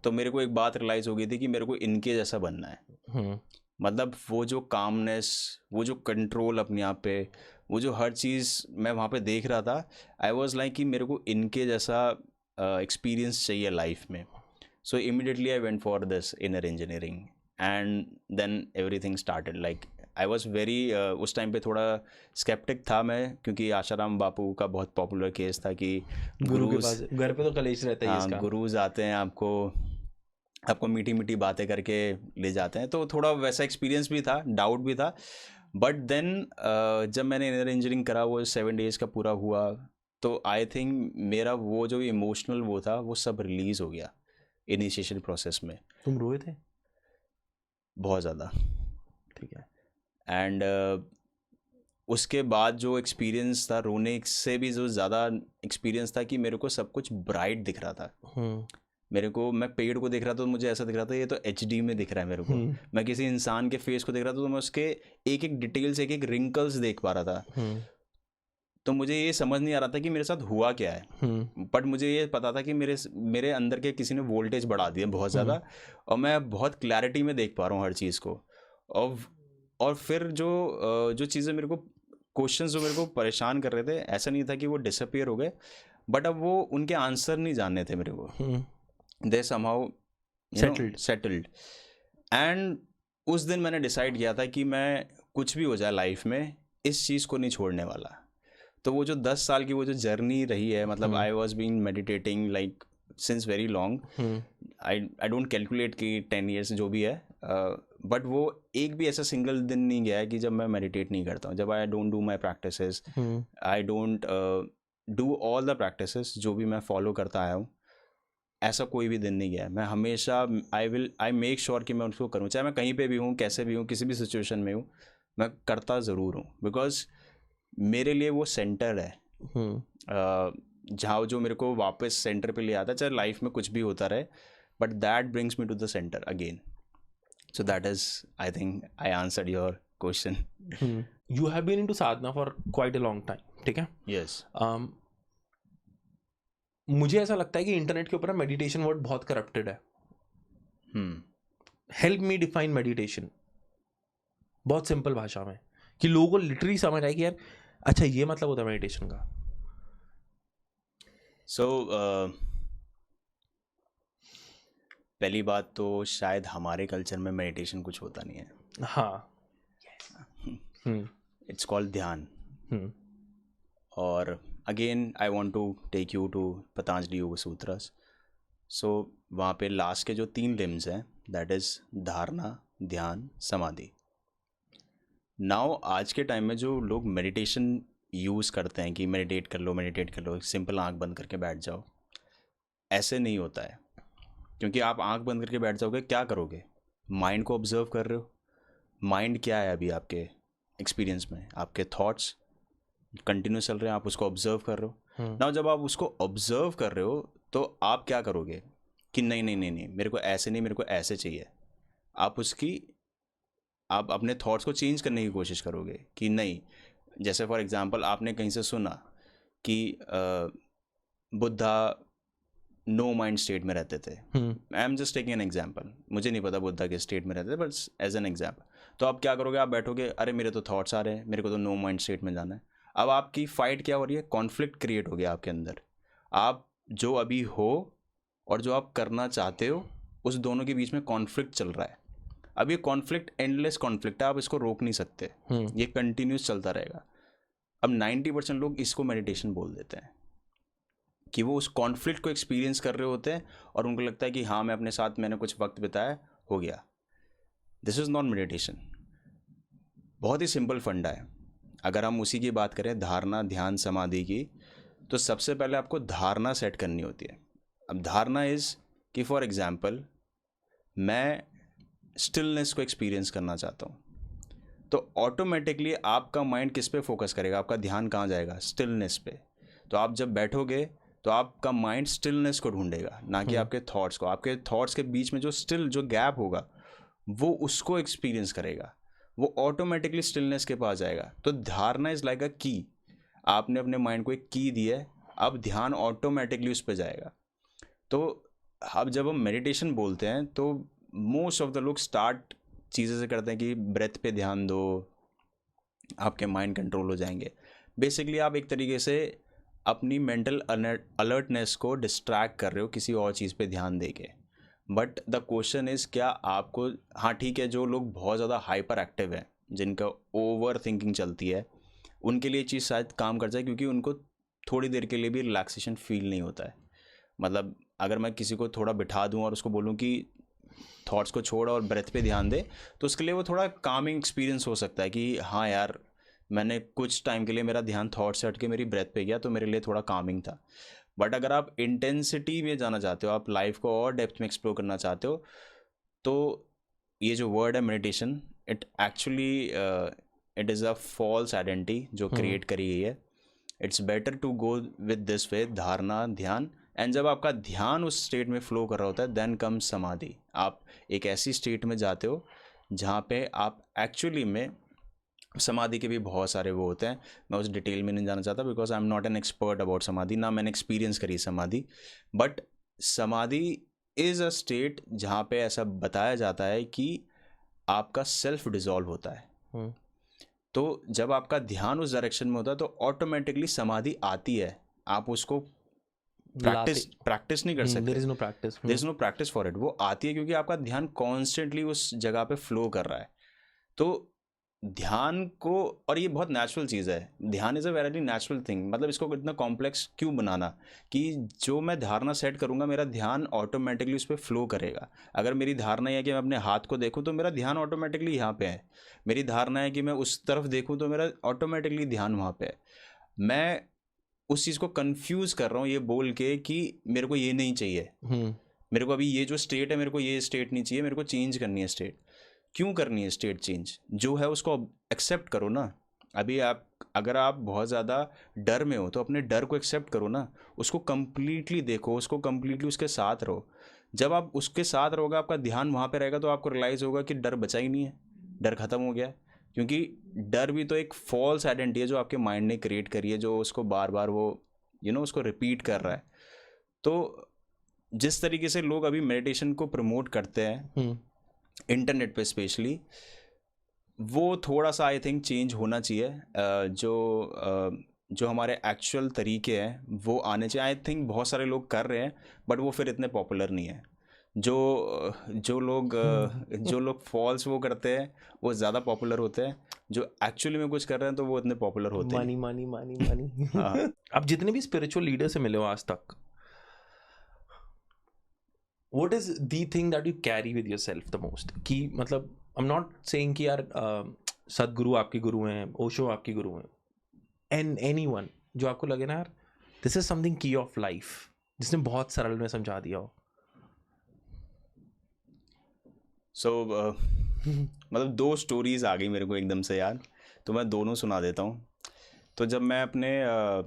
तो मेरे को एक बात रियलाइज हो गई थी कि मेरे को इनके जैसा बनना है. मतलब वो जो कामनेस, वो जो कंट्रोल अपने आप पे, वो जो हर चीज़ मैं वहाँ पे देख रहा था, आई वॉज लाइक कि मेरे को इनके जैसा एक्सपीरियंस चाहिए लाइफ में. So immediately I went for this inner engineering and then everything started. Like I was very, उस टाइम पे थोड़ा स्केप्टिक था मैं, क्योंकि आशाराम बापू का बहुत पॉपुलर केस था कि गुरु के पास घर पे तो कलेश रहता है इसका. गुरुज आते हैं आपको मीठी मीठी बातें करके ले जाते हैं, तो थोड़ा वैसा एक्सपीरियंस भी था, डाउट भी था. बट देन जब मैंने इनर इंजीनियरिंग करा, वो 7 days का पूरा हुआ, तो आई थिंक मेरा वो जो इमोशनल वो था वो सब रिलीज हो गया इनिशिएशन प्रोसेस में. तुम रोए थे? बहुत ज़्यादा. ठीक है. एंड उसके बाद जो एक्सपीरियंस था, रोने से भी जो ज़्यादा एक्सपीरियंस था कि मेरे को सब कुछ ब्राइट दिख रहा था. मेरे को, मैं पेड़ को देख रहा था तो मुझे ऐसा दिख रहा था ये तो HD में दिख रहा है मेरे को. मैं किसी इंसान के फेस को देख रहा था तो मैं उसके एक एक डिटेल्स, एक एक रिंकल्स देख पा रहा था. तो मुझे ये समझ नहीं आ रहा था कि मेरे साथ हुआ क्या है, बट मुझे ये पता था कि मेरे अंदर के किसी ने वोल्टेज बढ़ा दिया बहुत ज़्यादा, और मैं बहुत क्लैरिटी में देख पा रहा हूँ हर चीज़ को. और फिर जो चीज़ें मेरे को, क्वेश्चंस जो मेरे को परेशान कर रहे थे, ऐसा नहीं था कि वो डिसअपियर हो गए, बट अब वो उनके आंसर नहीं जानने थे मेरे को. They somehow settled. And उस दिन मैंने डिसाइड किया था कि मैं कुछ भी हो जाए लाइफ में, इस चीज़ को नहीं छोड़ने वाला. तो वो जो 10 साल की वो जो जर्नी रही है, मतलब I was been meditating like since very long. I don't calculate कि 10 years जो भी है, बट वो एक भी ऐसा सिंगल दिन नहीं गया है कि जब मैं मेडिटेट नहीं करता हूँ. जब I don't do my practices, I don't do all the practices जो भी मैं फॉलो करता आया हूँ, ऐसा कोई भी दिन नहीं गया है. मैं हमेशा आई मेक श्योर कि मैं उसको करूँ, चाहे मैं कहीं पे भी हूँ, कैसे भी हूँ, किसी भी सिचुएशन में हूँ, मैं करता ज़रूर हूँ. बिकॉज मेरे लिए वो सेंटर है जहाँ जो मेरे को वापस सेंटर पे ले आता है, चाहे लाइफ में कुछ भी होता रहे, but that brings me to the center again. So that is, I think I answered your question. You have been into sadhana for quite a long time, ठीक है? यस. मुझे ऐसा लगता है कि इंटरनेट के ऊपर मेडिटेशन वर्ड बहुत करप्टेड है. हेल्प मी डिफाइन मेडिटेशन बहुत सिंपल भाषा में, कि लोगों को लिटरली समझ आए कि यार अच्छा ये मतलब होता है मेडिटेशन का. सो पहली बात तो शायद हमारे कल्चर में मेडिटेशन कुछ होता नहीं है. हाँ. इट्स कॉल्ड ध्यान. और again I want to take you to Patanjali Yoga Sutras. So वहाँ पे लास्ट के जो 3 limbs हैं, that is धारणा, ध्यान, समाधि. नाउ आज के टाइम में जो लोग मेडिटेशन यूज़ करते हैं कि मेडिटेट कर लो, सिंपल आंख बंद करके बैठ जाओ, ऐसे नहीं होता है. क्योंकि आप आंख बंद करके बैठ जाओगे, क्या करोगे? माइंड को ऑब्जर्व कर रहे हो. माइंड क्या है अभी आपके एक्सपीरियंस में? आपके थॉट्स कंटिन्यू चल रहे हैं, आप उसको ऑब्जर्व कर रहे हो. नाउ जब आप उसको ऑब्जर्व कर रहे हो तो आप क्या करोगे कि नहीं मेरे को ऐसे नहीं, मेरे को ऐसे चाहिए. आप अपने थॉट्स को चेंज करने की कोशिश करोगे कि नहीं. जैसे फॉर एग्जांपल आपने कहीं से सुना कि बुद्धा नो माइंड स्टेट में रहते थे. I am just taking an example, मुझे नहीं पता बुद्धा के स्टेट में रहते थे, बट एज एन एग्जांपल. तो आप क्या करोगे? आप बैठोगे, अरे मेरे तो थॉट्स आ रहे हैं, मेरे को तो नो माइंड स्टेट में जाना है. अब आपकी फाइट क्या हो रही है? कॉन्फ्लिक्ट क्रिएट हो गया आपके अंदर. आप जो अभी हो और जो आप करना चाहते हो, उस दोनों के बीच में कॉन्फ्लिक्ट चल रहा है. अब ये कॉन्फ्लिक्ट एंडलेस कॉन्फ्लिक्ट है, आप इसको रोक नहीं सकते. ये कंटिन्यूस चलता रहेगा. अब 90% लोग इसको मेडिटेशन बोल देते हैं कि वो उस कॉन्फ्लिक्ट को एक्सपीरियंस कर रहे होते हैं और उनको लगता है कि हाँ, मैं अपने साथ मैंने कुछ वक्त बिताया, हो गया. This is not meditation. बहुत ही सिंपल फंडा है. अगर हम उसी की बात करें, धारणा, ध्यान, समाधि की, तो सबसे पहले आपको धारणा सेट करनी होती है. अब धारणा इज़ कि फॉर एग्जांपल मैं स्टिलनेस को एक्सपीरियंस करना चाहता हूँ, तो ऑटोमेटिकली आपका माइंड किस पे फोकस करेगा, आपका ध्यान कहाँ जाएगा, स्टिलनेस पे। तो आप जब बैठोगे तो आपका माइंड स्टिलनेस को ढूंढेगा, ना कि आपके थॉट्स को। आपके थॉट्स के बीच में जो गैप होगा वो उसको एक्सपीरियंस करेगा, वो ऑटोमेटिकली स्टिलनेस के पास जाएगा। तो धारणा इज लाइक अ की। आपने अपने माइंड को एक की दी है, अब ध्यान ऑटोमेटिकली उस पर जाएगा। तो अब जब हम मेडिटेशन बोलते हैं तो मोस्ट ऑफ द लोग स्टार्ट चीज़ें से करते हैं कि ब्रेथ पे ध्यान दो, आपके माइंड कंट्रोल हो जाएंगे। बेसिकली आप एक तरीके से अपनी मेंटल अलर्टनेस को डिस्ट्रैक्ट कर रहे हो किसी और चीज़ पे ध्यान देके। बट द क्वेश्चन इज़, क्या आपको, हाँ ठीक है, जो लोग बहुत ज़्यादा हाइपर एक्टिव हैं, जिनका ओवर थिंकिंग चलती है, उनके लिए चीज़ शायद काम कर जाए, क्योंकि उनको थोड़ी देर के लिए भी रिलैक्सेशन फील नहीं होता है। मतलब अगर मैं किसी को थोड़ा बिठा दूं और उसको बोलूं कि थॉट्स को छोड़ और ब्रेथ पे ध्यान दे, तो उसके लिए वो थोड़ा कामिंग एक्सपीरियंस हो सकता है कि हाँ यार, मैंने कुछ टाइम के लिए मेरा ध्यान थॉट से हट के मेरी ब्रेथ पे गया, तो मेरे लिए थोड़ा कामिंग था। बट अगर आप इंटेंसिटी में जाना चाहते हो, आप लाइफ को और डेप्थ में एक्सप्लोर करना चाहते हो, तो ये जो वर्ड है meditation, it actually it is a false identity जो क्रिएट करी गई है। It's better to go with this way, dharana, dhyana. And जब आपका ध्यान उस स्टेट में फ्लो कर रहा होता है, देन कम समाधि। आप एक ऐसी स्टेट में जाते हो जहाँ पे आप एक्चुअली में, समाधि के भी बहुत सारे वो होते हैं, मैं उस डिटेल में नहीं जाना चाहता because I am not an expert about समाधि, ना मैंने एक्सपीरियंस करी समाधि। बट समाधि इज़ अ स्टेट जहाँ पे ऐसा बताया जाता है कि आपका सेल्फ डिजॉल्व होता है। तो जब आपका ध्यान उस डायरेक्शन में होता है तो ऑटोमेटिकली समाधि आती है। आप उसको प्रैक्टिस नहीं कर सकते, there is no practice for it. वो आती है क्योंकि आपका ध्यान कॉन्स्टेंटली उस जगह पे फ्लो कर रहा है। तो ध्यान को, और ये बहुत नेचुरल चीज़ है, ध्यान is a very natural thing. मतलब इसको इतना कॉम्प्लेक्स क्यों बनाना, कि जो मैं धारणा सेट करूँगा मेरा ध्यान ऑटोमेटिकली उस पर फ्लो करेगा। अगर मेरी धारणा है कि मैं अपने हाथ को देखूँ तो मेरा ध्यान ऑटोमेटिकली यहाँ पे है। मेरी धारणा है कि मैं उस तरफ देखूँ तो मेरा ऑटोमेटिकली ध्यान वहाँ पे है। मैं उस चीज़ को कंफ्यूज कर रहा हूँ ये बोल के कि मेरे को ये नहीं चाहिए, मेरे को अभी ये जो स्टेट है, मेरे को ये स्टेट नहीं चाहिए, मेरे को चेंज करनी है स्टेट। क्यों करनी है स्टेट चेंज? जो है उसको एक्सेप्ट करो ना। अभी अगर आप बहुत ज़्यादा डर में हो तो अपने डर को एक्सेप्ट करो ना, उसको कंप्लीटली देखो, उसको कंप्लीटली उसके साथ रहो। जब आप उसके साथ रहोगे, आपका ध्यान वहाँ पे रहेगा, तो आपको रियलाइज़ होगा कि डर बचा ही नहीं है, डर ख़त्म हो गया है। क्योंकि डर भी तो एक फॉल्स आइडेंटिटी है जो आपके माइंड ने क्रिएट करी है, जो उसको बार बार वो उसको रिपीट कर रहा है। तो जिस तरीके से लोग अभी मेडिटेशन को प्रमोट करते हैं इंटरनेट पे स्पेशली, वो थोड़ा सा आई थिंक चेंज होना चाहिए। जो हमारे एक्चुअल तरीके हैं वो आने चाहिए। आई थिंक बहुत सारे लोग कर रहे हैं बट वो फिर इतने पॉपुलर नहीं है। जो लोग फॉल्स वो करते हैं वो ज़्यादा पॉपुलर होते हैं, जो एक्चुअली में कुछ कर रहे हैं तो वो इतने पॉपुलर होते हैं। मनी अब जितने भी स्पिरिचुअल लीडर से मिले हो आज तक, what is the thing that you carry with yourself the most? कि मतलब I'm not saying कि यार सदगुरु आपके गुरु हैं, ओशो आपके गुरु हैं, and anyone जो आपको लगे ना यार this is something key of life, जिसने बहुत सरल में समझा दिया हो। मतलब 2 स्टोरीज आ गई मेरे को एकदम से याद, तो मैं दोनों सुना देता हूँ। तो जब मैं अपने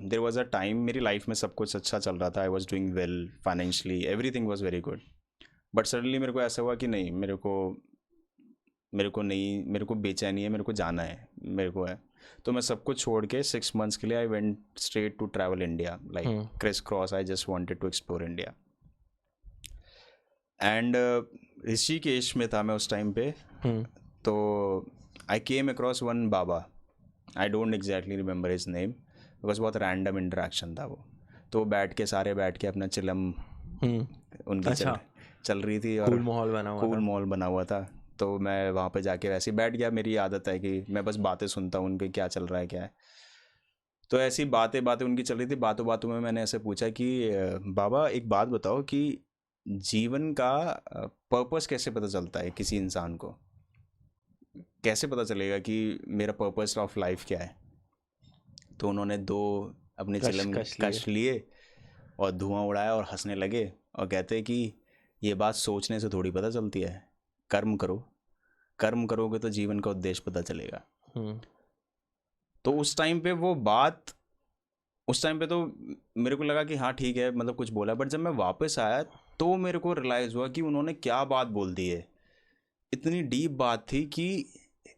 देयर वाज अ टाइम, मेरी लाइफ में सब कुछ अच्छा चल रहा था, I was doing well financially, everything was very good. But suddenly मेरे को ऐसा हुआ कि नहीं, मेरे को बेचैनी है, मेरे को जाना है, मेरे को है। तो मैं सब कुछ छोड़ के 6 months के लिए I went straight to travel India, like criss cross. I just wanted to explore India. And Rishikesh में था मैं उस टाइम पे। तो I came across one Baba, I don't exactly remember his name because बहुत रैंडम इंटरेक्शन था वो। तो सारे बैठ के अपना चिलम उनकी चल रही थी और कूल माहौल बना हुआ था। तो मैं वहाँ पे जाके वैसे ही बैठ गया। मेरी आदत है कि मैं बस बातें सुनता हूँ उनके, क्या चल रहा है क्या है। तो ऐसी बातें उनकी चल रही थी। बातों में मैंने ऐसे पूछा कि बाबा एक बात बताओ कि जीवन का पर्पस कैसे पता चलता है किसी इंसान को, कैसे पता चलेगा कि मेरा पर्पस ऑफ लाइफ क्या है। तो उन्होंने 2 अपने चिलम कश लिए और धुआं उड़ाया और हंसने लगे और कहते कि ये बात सोचने से थोड़ी पता चलती है, कर्म करो कर्म करोगे तो जीवन का उद्देश्य पता चलेगा। हम्म, तो उस टाइम पे वो बात, उस टाइम पे तो मेरे को लगा कि हाँ ठीक है, मतलब कुछ बोला, बट जब मैं वापस आया तो मेरे को रियलाइज़ हुआ कि उन्होंने क्या बात बोल दी है। इतनी डीप बात थी कि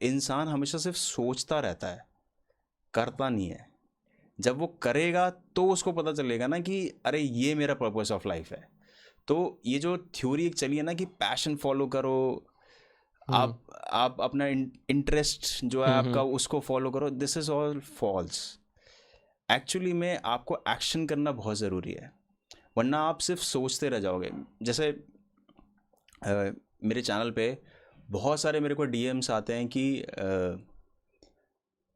इंसान हमेशा सिर्फ सोचता रहता है, करता नहीं है। जब वो करेगा तो उसको पता चलेगा ना कि अरे ये मेरा पर्पस ऑफ लाइफ है। तो ये जो थ्योरी एक चली है ना कि पैशन फॉलो करो, आप अपना इंटरेस्ट जो है आपका उसको फॉलो करो, this is all false. Actually में आपको एक्शन करना बहुत ज़रूरी है, वरना आप सिर्फ सोचते रह जाओगे। जैसे मेरे चैनल पे बहुत सारे मेरे को डीएम्स आते हैं कि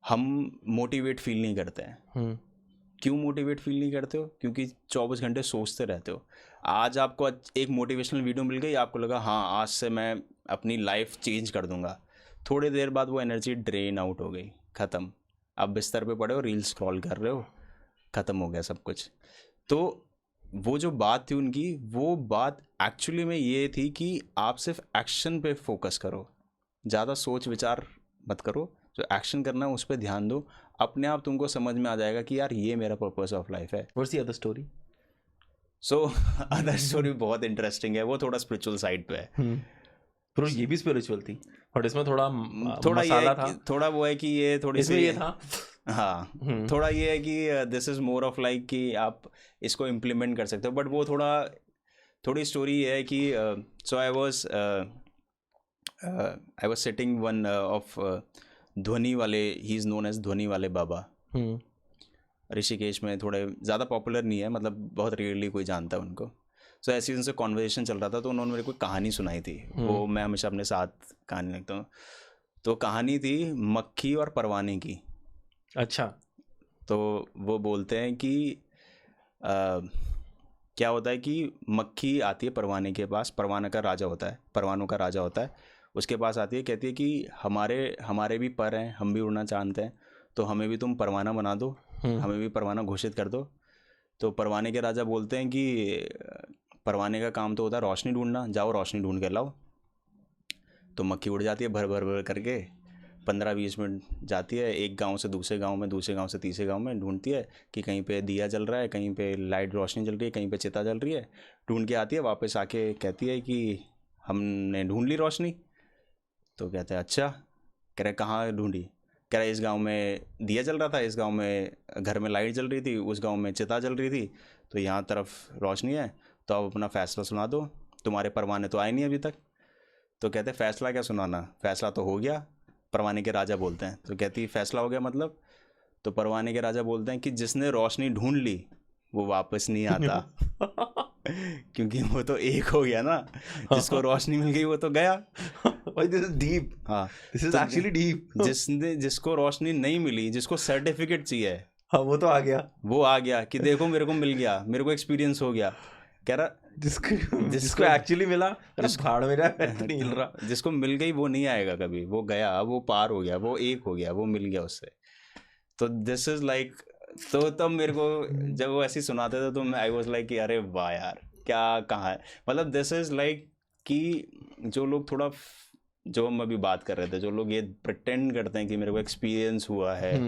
हम मोटिवेट फील नहीं करते हैं। क्यों मोटिवेट फील नहीं करते हो? क्योंकि 24 घंटे सोचते रहते हो। आज आपको एक मोटिवेशनल वीडियो मिल गई, आपको लगा हाँ आज से मैं अपनी लाइफ चेंज कर दूंगा। थोड़ी देर बाद वो एनर्जी ड्रेन आउट हो गई, ख़त्म। आप बिस्तर पे पड़े हो, रील स्क्रॉल कर रहे हो, ख़त्म हो गया सब कुछ। तो वो जो बात थी उनकी, वो बात एक्चुअली में ये थी कि आप सिर्फ एक्शन पे फोकस करो, ज़्यादा सोच विचार मत करो, जो एक्शन करना है उस पर ध्यान दो। अपने आप तुमको समझ में आ जाएगा कि यार ये मेरा पर्पस ऑफ लाइफ है। What's the other story? So other story बहुत इंटरेस्टिंग है, वो थोड़ा स्पिरिचुअल साइड पे है। ब्रो ये भी स्पिरिचुअल थी, बट इसमें थोड़ा थोड़ा मसाला ये था। थोड़ा वो है कि ये थोड़ी इसमें सी ये था हाँ, थोड़ा ये है कि this is more of like कि आप इसको इम्प्लीमेंट कर सकते हो, बट वो थोड़ी स्टोरी है कि so I was sitting one of ध्वनि वाले, ही इज़ नोन एज ध्वनि वाले बाबा। ऋषिकेश में थोड़े ज़्यादा पॉपुलर नहीं है, मतलब बहुत रेयरली कोई जानता है उनको। सो ऐसे ही उनसे कॉन्वर्जेसन चल रहा था, तो उन्होंने मेरे को कहानी सुनाई थी। वो मैं हमेशा अपने साथ कहानी लिखता हूँ। तो कहानी थी मक्खी और परवाने की। अच्छा। तो वो बोलते हैं कि क्या होता है कि मक्खी आती है परवाने के पास, परवाना का राजा होता है, परवानों का राजा होता है, उसके पास आती है, कहती है कि हमारे भी पर हैं, हम भी उड़ना चाहते हैं, तो हमें भी तुम परवाना बना दो, हमें भी परवाना घोषित कर दो। तो परवाने के राजा बोलते हैं कि परवाने का काम तो होता है रोशनी ढूंढना, जाओ रोशनी ढूंढ के लाओ। तो मक्खी उड़ जाती है भर भर भर करके, 15-20 मिनट जाती है, एक गांव से दूसरे गांव में, दूसरे गांव से तीसरे गांव में, ढूंढती है कि कहीं पे दिया जल रहा है, कहीं पे लाइट रोशनी जल रही है, कहीं पे चिता जल रही है। ढूंढ के आती है, वापस आके कहती है कि हमने ढूंढ ली रोशनी। तो कहते हैं अच्छा। कह रहे कहाँ ढूंढी? कह रहे इस गांव में दिया जल रहा था, इस गांव में घर में लाइट जल रही थी, उस गांव में चिता जल रही थी, तो यहाँ तरफ रोशनी है। तो अब अपना फैसला सुना दो, तुम्हारे परवाने तो आए नहीं अभी तक। तो कहते हैं फैसला क्या सुनाना, फैसला तो हो गया। परवाने के राजा बोलते हैं। तो कहती फैसला हो गया मतलब? तो परवाने के राजा बोलते हैं कि जिसने रोशनी ढूंढ ली वो वापस नहीं आता क्योंकि वो तो एक हो गया ना, जिसको रोशनी मिल गई वो तो गया। भाई दिस इज डीप। हाँ, दिस इज एक्चुअली डीप। जिसको रोशनी नहीं मिली, जिसको सर्टिफिकेट चाहिए, हाँ वो तो आ गया, वो आ गया कि देखो मेरे को मिल गया, मेरे को एक्सपीरियंस हो गया। कह रहा जिसको एक्चुअली मिला, भाड़ मेरा नहीं मिल रहा। जिसको मिल गई वो नहीं आएगा कभी, वो गया, वो पार हो गया, वो एक हो गया, वो मिल गया उससे। तो दिस इज लाइक, तो तब मेरे को जब वो ऐसे सुनाते थे तो आई वाज लाइक कि अरे वाह यार क्या कहा है। मतलब दिस इज लाइक कि जो लोग थोड़ा, जो हम अभी बात कर रहे थे, जो लोग ये प्रिटेंड करते हैं कि मेरे को एक्सपीरियंस हुआ है,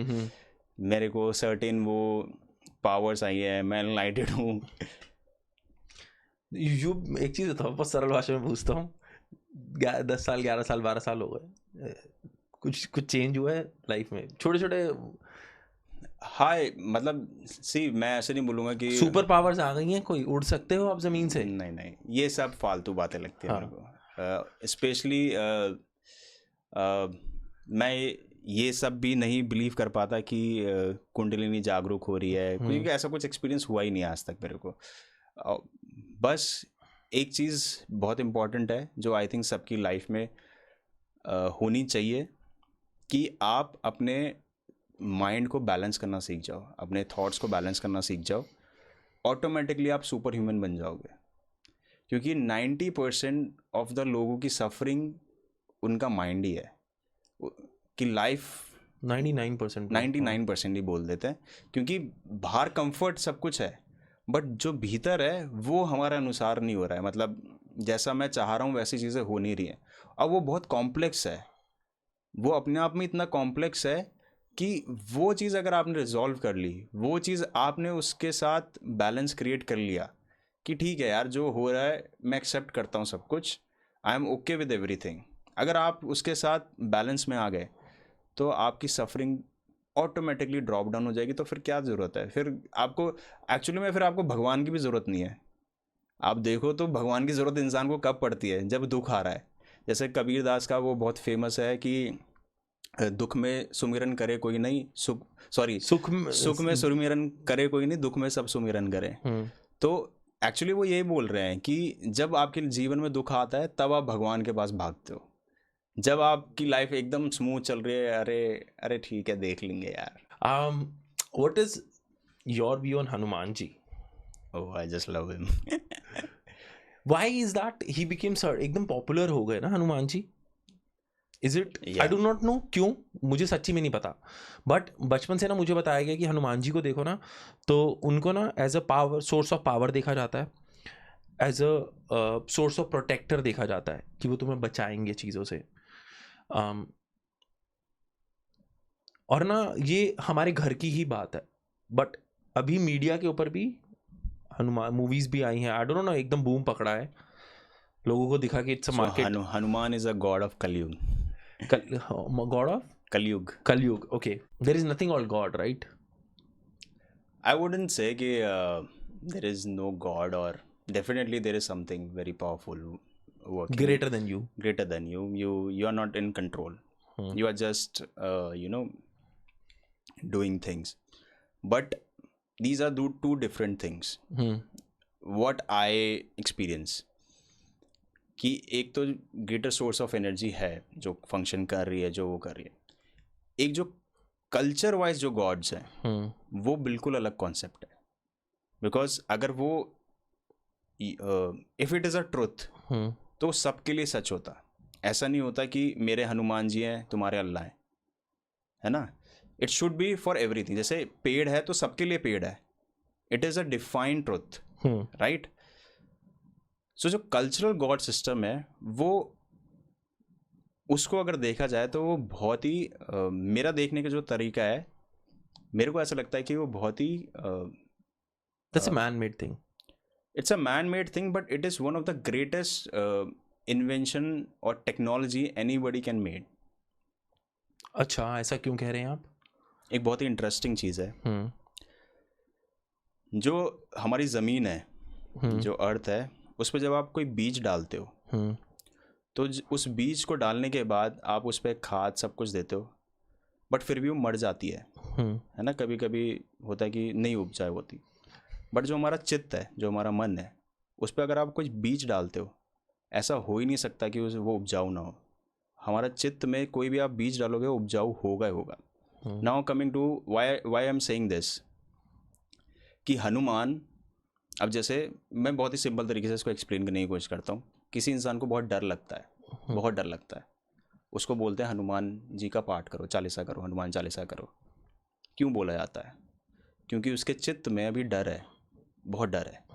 मेरे को सर्टेन वो पावर्स आई है, मैं एनलाइटेड हूँ। एक चीज बताओ, बहुत सरल भाषा में पूछता हूँ, 10 साल 11 साल 12 साल हो गए, कुछ चेंज हुआ है लाइफ में, छोटे छोटे? हाय, मतलब सी मैं ऐसे नहीं बोलूँगा कि सुपर पावर्स आ गई हैं, कोई उड़ सकते हो आप जमीन से? नहीं, ये सब फालतू बातें लगती है मेरे को। स्पेशली मैं ये सब भी नहीं बिलीव कर पाता कि कुंडलिनी जागरूक हो रही है, क्योंकि ऐसा कुछ एक्सपीरियंस हुआ ही नहीं आज तक मेरे को। बस एक चीज़ बहुत इम्पॉर्टेंट है जो आई थिंक सबकी लाइफ में होनी चाहिए, कि आप अपने माइंड को बैलेंस करना सीख जाओ, अपने थॉट्स को बैलेंस करना सीख जाओ, ऑटोमेटिकली आप सुपर ह्यूमन बन जाओगे। क्योंकि 90% ऑफ द लोगों की सफरिंग उनका माइंड ही है, कि लाइफ 99% ही बोल देते हैं, क्योंकि बाहर कंफर्ट सब कुछ है, बट जो भीतर है वो हमारे अनुसार नहीं हो रहा है। मतलब जैसा मैं चाह रहा हूँ वैसी चीज़ें हो नहीं रही हैं। अब वो बहुत कॉम्प्लेक्स है, वो अपने आप में इतना कॉम्प्लेक्स है कि वो चीज़ अगर आपने रिजॉल्व कर ली, वो चीज़ आपने उसके साथ बैलेंस क्रिएट कर लिया कि ठीक है यार जो हो रहा है मैं एक्सेप्ट करता हूँ सब कुछ, I am okay with everything, अगर आप उसके साथ बैलेंस में आ गए तो आपकी सफरिंग ऑटोमेटिकली ड्रॉप डाउन हो जाएगी। तो फिर क्या ज़रूरत है, फिर आपको एक्चुअली में फिर आपको भगवान की भी ज़रूरत नहीं है। आप देखो तो भगवान की ज़रूरत इंसान को कब पड़ती है, जब दुख आ रहा है। जैसे कबीर दास का वो बहुत फेमस है कि दुख में सुमिरन करे कोई नहीं, सुख में सुमिरन करे कोई नहीं, दुख में सब सुमिरन करे। तो एक्चुअली वो यही बोल रहे हैं कि जब आपके जीवन में दुख आता है तब आप भगवान के पास भागते हो, जब आपकी लाइफ एकदम स्मूथ चल रही है, अरे ठीक है देख लेंगे यार। What is your view on Hanuman ji? Oh I just love him. Why is that he became एकदम पॉपुलर हो गए ना Hanuman ji? Is it, I do not know क्यों, मुझे सच्ची में नहीं पता, बट बचपन से ना मुझे बताया गया कि हनुमान जी को देखो ना तो उनको ना as a power, source of power देखा जाता है, as a source of protector देखा जाता है कि वो तुम्हें बचाएंगे चीज़ों से। और ना ये हमारे घर की ही बात है, बट अभी मीडिया के ऊपर भी हनुमान मूवीज भी आई हैं, आई डोंट नो, एकदम बूम पकड़ा है, लोगों को दिखा कि it's a market. Hanuman is a god of Kalyug. God of Kalyug, okay, there is nothing all god, right? I wouldn't say कि देयर इज नो गॉड, और definitely there is something very powerful working greater than you, you are not in control. You are just doing things, but these are two different things. What I experience कि एक तो greater source of energy है जो function कर रही है, जो वो कर रही है, एक जो culture wise जो gods हैं वो बिल्कुल अलग concept है। because अगर वो if it is a truth तो सबके लिए सच होता, ऐसा नहीं होता कि मेरे हनुमान जी हैं तुम्हारे अल्लाह हैं, है ना? It should be for everything. जैसे पेड़ है तो सबके लिए पेड़ है, it is a defined truth, right? So जो कल्चरल गॉड सिस्टम है वो, उसको अगर देखा जाए तो वो बहुत ही मेरा देखने का जो तरीका है, मेरे को ऐसा लगता है कि वो बहुत ही that's a man made thing. It's a man-made thing, but it is one of the greatest invention or technology anybody can made. अच्छा, ऐसा क्यों कह रहे हैं आप? एक बहुत ही इंटरेस्टिंग चीज़ है। जो हमारी ज़मीन है, जो अर्थ है, उस पर जब आप कोई बीज डालते हो तो उस बीज को डालने के बाद आप उस पर खाद सब कुछ देते हो, बट फिर भी वो मर जाती है ना? कभी कभी होता है कि नहीं उपजाऊ होती, बट जो हमारा चित्त है, जो हमारा मन है, उस पर अगर आप कुछ बीज डालते हो, ऐसा हो ही नहीं सकता कि वो उपजाऊ ना हो। हमारा चित्त में कोई भी आप बीज डालोगे वो उपजाऊ होगा ही होगा। Now coming to why I am saying this, कि हनुमान, अब जैसे मैं बहुत ही सिंपल तरीके से इसको एक्सप्लेन करने की कोशिश करता हूँ। किसी इंसान को बहुत डर लगता है, बहुत डर लगता है, उसको बोलते हैं हनुमान जी का पाठ करो, चालीसा करो, हनुमान चालीसा करो। क्यों बोला जाता है? क्योंकि उसके चित्त में अभी डर है, बहुत डर है।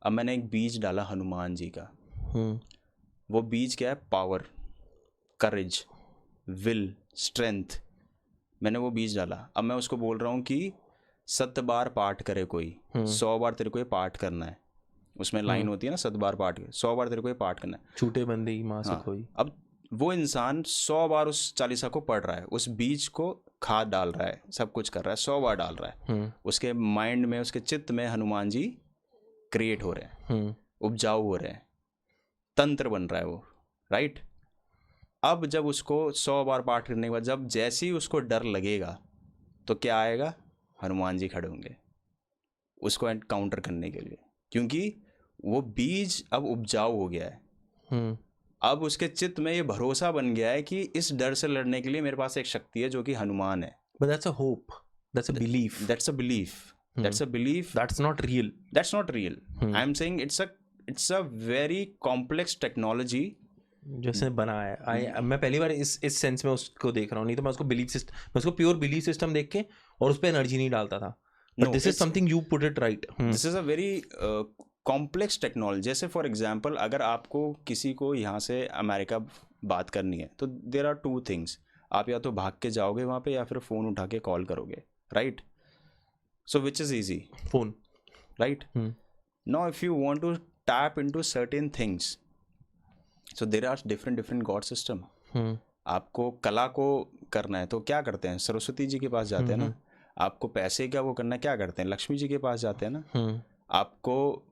अब मैंने एक बीज डाला हनुमान जी का, वो बीज क्या है? Power, courage, will, strength. मैंने वो बीज डाला, अब मैं उसको बोल रहा हूँ कि 7 बार पाठ करे कोई, 100 बार तेरे को ये पाठ करना है। उसमें लाइन होती है ना, 7 बार पाठ, 100 बार तेरे को ये पाठ करना है। छूटे बंदे माँ से कोई। अब वो इंसान 100 बार उस चालीसा को पढ़ रहा है, उस बीज को खाद डाल रहा है, सब कुछ कर रहा है, 100 बार डाल रहा है। उसके माइंड में, उसके चित्त में हनुमान जी क्रिएट हो रहे हैं, उपजाऊ हो रहे हैं, तंत्र बन रहा है वो, राइट? अब जब उसको 100 बार पाठ करने के बाद जब जैसे ही उसको डर लगेगा तो क्या आएगा? हनुमान जी खड़े होंगे उसको काउंटर करने के लिए, क्योंकि वो बीज अब उपजाऊ हो गया है। अब उसके चित्त में ये भरोसा बन गया है कि इस डर से लड़ने के लिए मेरे पास एक शक्ति है जो कि हनुमान है। But that's a hope, that's a belief. That's a belief. That's a belief. That's not real. That's not real. I'm saying it's a very complex technology. जैसे बनाया है, मैं पहली बार इस सेंस में उसको देख रहा हूँ। नहीं तो मैं उसको बिलीफ सिस्टम, मैं उसको प्योर बिलीफ सिस्टम देख के और उस पर एनर्जी नहीं डालता था। But this is something you put it right. This is a very complex technology. जैसे फॉर एग्जांपल अगर आपको किसी को यहाँ से अमेरिका बात करनी है तो देर आर टू थिंग्स, आप या तो भाग के जाओगे वहाँ पे या फिर फ़ोन उठा के कॉल करोगे, right? So which is easy? Phone. Right? Now if you want to tap into certain things, so there are different god system. आपको कला को करना है तो क्या करते हैं? सरस्वती जी के पास जाते हैं ना. आपको पैसे क्या वो करना है, क्या करते हैं? लक्ष्मी जी के पास जाते हैं ना. आपको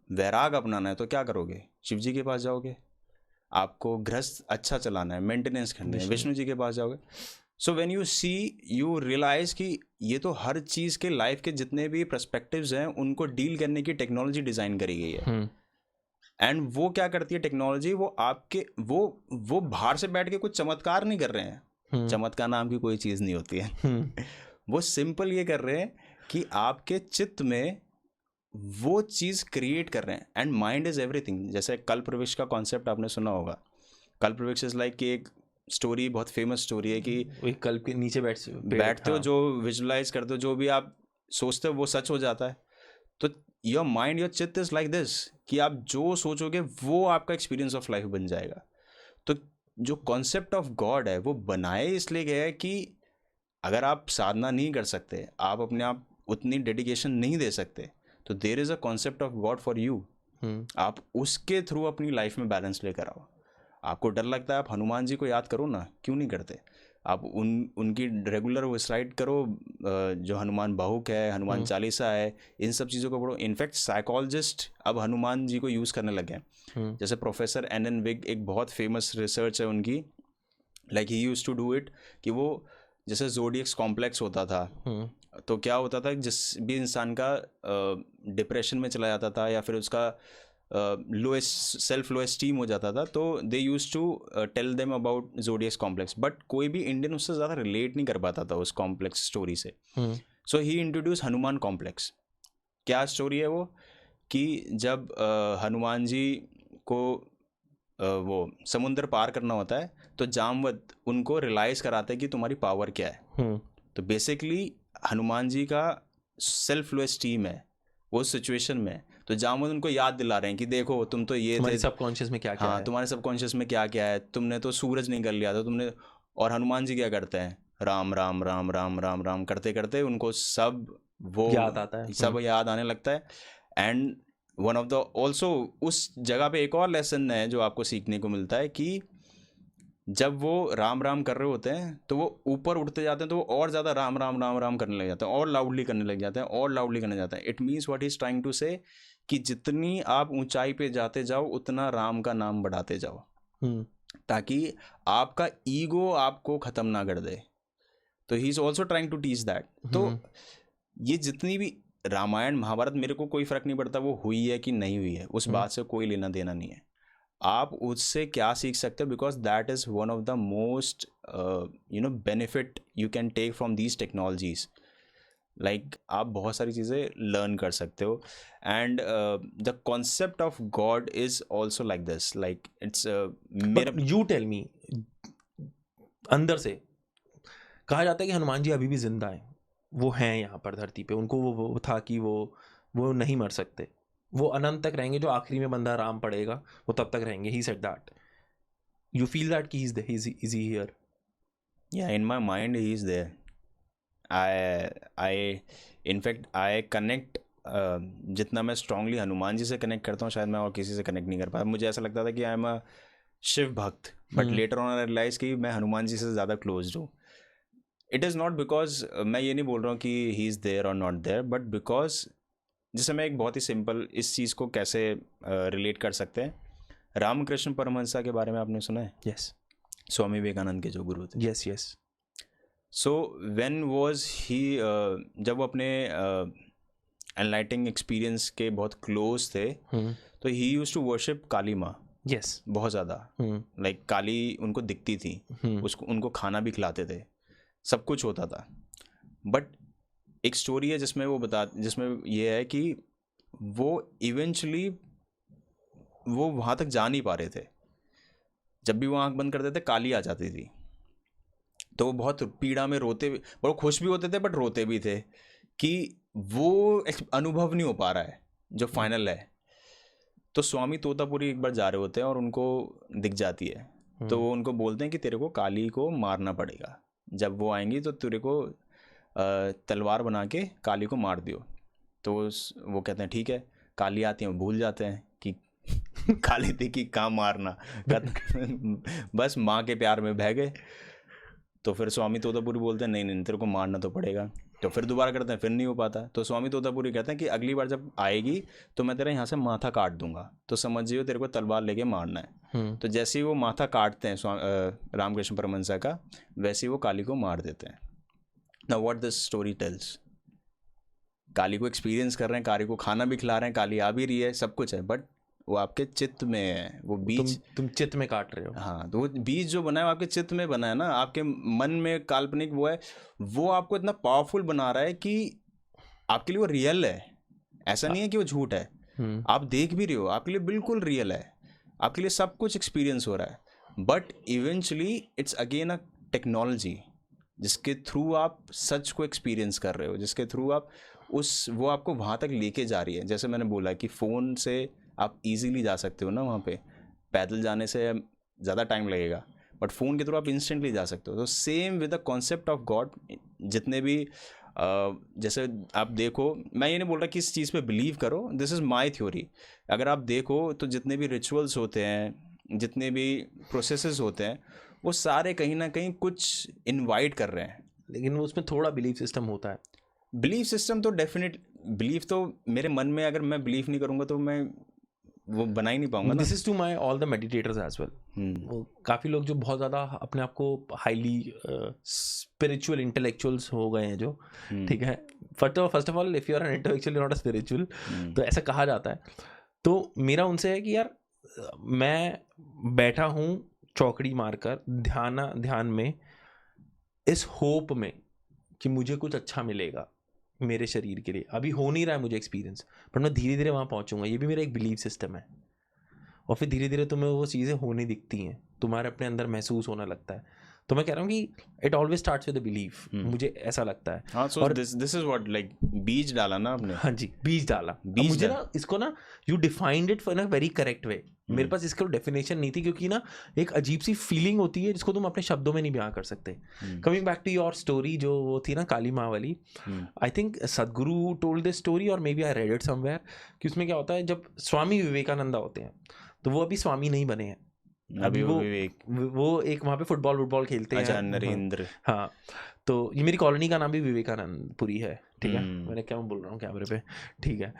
वैराग अपनाना है तो क्या करोगे? शिव जी के पास जाओगे. आपको गृहस्थ अच्छा चलाना है, मेंटेनेंस करनी है, विष्णु जी के पास जाओगे. So when you see, you realize कि ये तो हर चीज़ के लाइफ के जितने भी पर्सपेक्टिव्स हैं उनको डील करने की टेक्नोलॉजी डिज़ाइन करी गई है. एंड वो क्या करती है टेक्नोलॉजी, वो आपके वो बाहर से बैठ के कुछ चमत्कार नहीं कर रहे हैं. चमत्कार नाम की कोई चीज़ नहीं होती है. वो सिंपल ये कर रहे हैं कि आपके चित्त में वो चीज़ क्रिएट कर रहे हैं. And mind is everything. जैसे कल्पवृक्ष का कॉन्सेप्ट आपने सुना होगा. कल्पवृक्ष इज लाइक कि एक स्टोरी, बहुत फेमस स्टोरी है कि कल्प के नीचे बैठते हो, जो विजुलाइज करते हो, जो भी आप सोचते हो वो सच हो जाता है. तो योर माइंड, योर चित्त इज लाइक दिस कि आप जो सोचोगे वो आपका एक्सपीरियंस ऑफ लाइफ बन जाएगा. तो जो कॉन्सेप्ट ऑफ गॉड है वो बनाए इसलिए गया है कि अगर आप साधना नहीं कर सकते, आप अपने आप उतनी डेडिकेशन नहीं दे सकते, तो there is a concept of god for you. आप उसके थ्रू अपनी लाइफ में बैलेंस लेकर आओ. आपको डर लगता है, आप हनुमान जी को याद करो ना. क्यों नहीं करते? आप उनकी रेगुलर रिसाइट करो. जो हनुमान बाहुक है, हनुमान चालीसा है, इन सब चीज़ों को पढ़ो. इनफैक्ट साइकोलॉजिस्ट अब हनुमान जी को यूज़ करने लगे हैं. जैसे प्रोफेसर एन विग, एक बहुत फेमस रिसर्च है उनकी. Like he used to do it कि वो जैसे ज़ोडिएक्स कॉम्प्लेक्स होता था, तो क्या होता था, जिस भी इंसान का डिप्रेशन में चला जाता था या फिर उसका लो एस्टीम हो जाता था, तो they use to tell them about zodiacs complex. But कोई भी इंडियन उससे ज़्यादा रिलेट नहीं कर पाता था उस कॉम्प्लेक्स स्टोरी से. सो ही इंट्रोड्यूस हनुमान कॉम्प्लेक्स. क्या स्टोरी है वो कि जब हनुमान जी को वो समुद्र पार करना होता है तो जामवंत उनको रियलाइज़ कराते हैं कि तुम्हारी पावर क्या है. तो बेसिकली हनुमान जी का सेल्फ लो एस्टीम है वो सिचुएशन में. तो जामवंत उनको याद दिला रहे हैं कि देखो तुम तो ये थे, सबकॉन्शियस में क्या क्या है, तुम्हारे सबकॉन्शियस में क्या क्या है, तुमने तो सूरज नहीं कर लिया था तुमने. और हनुमान जी क्या करते हैं? राम राम राम राम राम राम करते करते उनको सब वो याद आता है, सब याद आने लगता है. And one of the also उस जगह पे एक और लेसन है जो आपको सीखने को मिलता है कि जब वो राम राम कर रहे होते हैं तो वो ऊपर उठते जाते हैं तो वो और ज़्यादा राम राम राम राम करने लग जाते हैं, और लाउडली करने लग जाते हैं, और लाउडली करने जाते हैं. It means what he is trying to say कि जितनी आप ऊंचाई पे जाते जाओ उतना राम का नाम बढ़ाते जाओ, ताकि आपका ईगो आपको ख़त्म ना कर दे. तो he is also trying to teach that. तो ये जितनी भी रामायण महाभारत, मेरे को कोई फ़र्क नहीं पड़ता वो हुई है कि नहीं हुई है, उस बात से कोई लेना देना नहीं है. आप उससे क्या सीख सकते हो, because that is one of the most benefit you can take from these technologies. Like आप बहुत सारी चीज़ें लर्न कर सकते हो. And the concept of god is also like this. Like it's मेरा, यू टेल मी, अंदर से कहा जाता है कि हनुमान जी अभी भी जिंदा हैं, वो हैं यहाँ पर धरती पे, उनको वो था कि वो नहीं मर सकते, वो अनंत तक रहेंगे, जो आखिरी में बंदा राम पड़ेगा वो तब तक रहेंगे. He said that. You feel that कि is he here? Yeah, in my mind he is there. In fact I connect, जितना मैं स्ट्रांगली हनुमान जी से कनेक्ट करता हूँ शायद मैं और किसी से कनेक्ट नहीं कर पाता. मुझे ऐसा लगता था कि I am a Shiv bhakt, but later on I realize कि मैं हनुमान जी से ज़्यादा क्लोज हूँ. इट इज़ नॉट बिकॉज, मैं ये नहीं बोल रहा हूँ कि ही इज़ देयर और नॉट देयर, बट बिकॉज जिससे मैं एक बहुत ही सिंपल इस चीज़ को कैसे रिलेट कर सकते हैं. रामकृष्ण परमहंसा के बारे में आपने सुना है? यस. स्वामी विवेकानंद के जो गुरु थे. Yes yes. So when was he, जब वो अपने एनलाइटिंग एक्सपीरियंस के बहुत क्लोज थे, तो ही यूज्ड टू वर्शिप काली माँ. यस. बहुत ज़्यादा. लाइक काली उनको दिखती थी, उसको उनको खाना भी खिलाते थे, सब कुछ होता था. बट एक स्टोरी है जिसमें ये है कि वो इवेंचुअली वो वहाँ तक जा नहीं पा रहे थे. जब भी वो आँख बंद करते थे काली आ जाती थी, तो वो बहुत पीड़ा में रोते, बहुत खुश भी होते थे बट रोते भी थे कि वो अनुभव नहीं हो पा रहा है जो फाइनल है. तो स्वामी तोतापुरी एक बार जा रहे होते हैं और उनको दिख जाती है. तो वो उनको बोलते हैं कि तेरे को काली को मारना पड़ेगा, जब वो आएंगी तो तेरे को तलवार बना के काली को मार दियो। तो वो कहते हैं ठीक है। काली आती है, वो भूल जाते हैं कि काली थी कि कहाँ मारना, बस माँ के प्यार में बह गए। तो फिर स्वामी तोतापुरी बोलते हैं नहीं नहीं तेरे को मारना तो पड़ेगा। तो फिर दोबारा करते हैं, फिर नहीं हो पाता। तो स्वामी तोतापुरी कहते हैं कि अगली बार जब आएगी तो मैं तेरा यहाँ से माथा काट दूंगा, तो समझियो तेरे को तलवार लेके मारना है। तो जैसे ही वो माथा काटते हैं रामकृष्ण परमहंस का, वैसे ही वो काली को मार देते हैं। Now what this story tells, Kali को एक्सपीरियंस कर रहे हैं, काली को खाना भी खिला रहे हैं, काली आ भी रही है, सब कुछ है, बट वो आपके चित्त में है, वो बीज तुम चित्त में काट रहे हो। हाँ, तो वो बीज जो बना है वो आपके चित्त में बना है ना, आपके मन में काल्पनिक वो है, वो आपको इतना पावरफुल बना रहा है कि आपके लिए वो रियल है, ऐसा नहीं है कि वो झूठ है। आप देख भी रहे हो, आपके लिए बिल्कुल रियल है, आपके लिए सब कुछ एक्सपीरियंस हो रहा है। But eventually it's again a technology जिसके थ्रू आप सच को एक्सपीरियंस कर रहे हो, जिसके थ्रू आप वो आपको वहाँ तक लेके जा रही है। जैसे मैंने बोला कि फ़ोन से आप इजीली जा सकते हो ना वहाँ पे, पैदल जाने से ज़्यादा टाइम लगेगा, बट फ़ोन के थ्रू आप इंस्टेंटली जा सकते हो। तो same with the concept of God, जितने भी जैसे आप देखो, मैं ये नहीं बोल रहा कि इस चीज़ पे बिलीव करो, दिस इज़ माई थ्योरी। अगर आप देखो तो जितने भी रिचुअल्स होते हैं, जितने भी प्रोसेसेस होते हैं, वो सारे कहीं ना कहीं कुछ इनवाइट कर रहे हैं। लेकिन उसमें थोड़ा बिलीव सिस्टम होता है। बिलीफ सिस्टम तो डेफिनेट, बिलीफ तो मेरे मन में, अगर मैं बिलीव नहीं करूँगा तो मैं वो बना ही नहीं पाऊंगा ना। This is to my all the meditators as well. वो काफ़ी लोग जो बहुत ज़्यादा अपने आप को हाईली स्पिरिचुअल इंटेलेक्चुअल्स हो गए हैं जो, ठीक है, first of all if you are an intellectual you not a spiritual, तो ऐसा कहा जाता है। तो मेरा उनसे है कि यार मैं बैठा हूँ चौकड़ी मारकर ध्यान में, इस होप में कि मुझे कुछ अच्छा मिलेगा मेरे शरीर के लिए। अभी हो नहीं रहा है मुझे एक्सपीरियंस, पर मैं धीरे धीरे वहाँ पहुँचूंगा, ये भी मेरा एक बिलीव सिस्टम है। और फिर धीरे धीरे तुम्हें वो चीज़ें होने दिखती हैं, तुम्हारे अपने अंदर महसूस होने लगता है। तो मैं कह रहा हूँ कि it always starts with the belief, मुझे ऐसा लगता है। हाँ, so this is what, like, बीज डाला ना आपने। हाँ जी, बीज डाला। मुझे ना इसको ना you defined it in a very correct way. मेरे पास इसका डेफिनेशन नहीं थी, क्योंकि ना एक अजीब सी फीलिंग होती है जिसको तुम अपने शब्दों में नहीं बयां कर सकते। Coming back to your story जो वो थी ना काली माँ वाली, I think Sadhguru told this story और maybe I read it somewhere, कि उसमें क्या होता है जब स्वामी विवेकानंदा होते हैं, तो वो अभी स्वामी नहीं बने हैं, अभी वो एक वहाँ पे फुटबॉल खेलते हैं, नरेंद्र। हाँ, तो ये मेरी कॉलोनी का नाम भी विवेकानंदपुरी है, ठीक है, मैंने क्या बोल रहा हूँ कैमरे पे, ठीक है।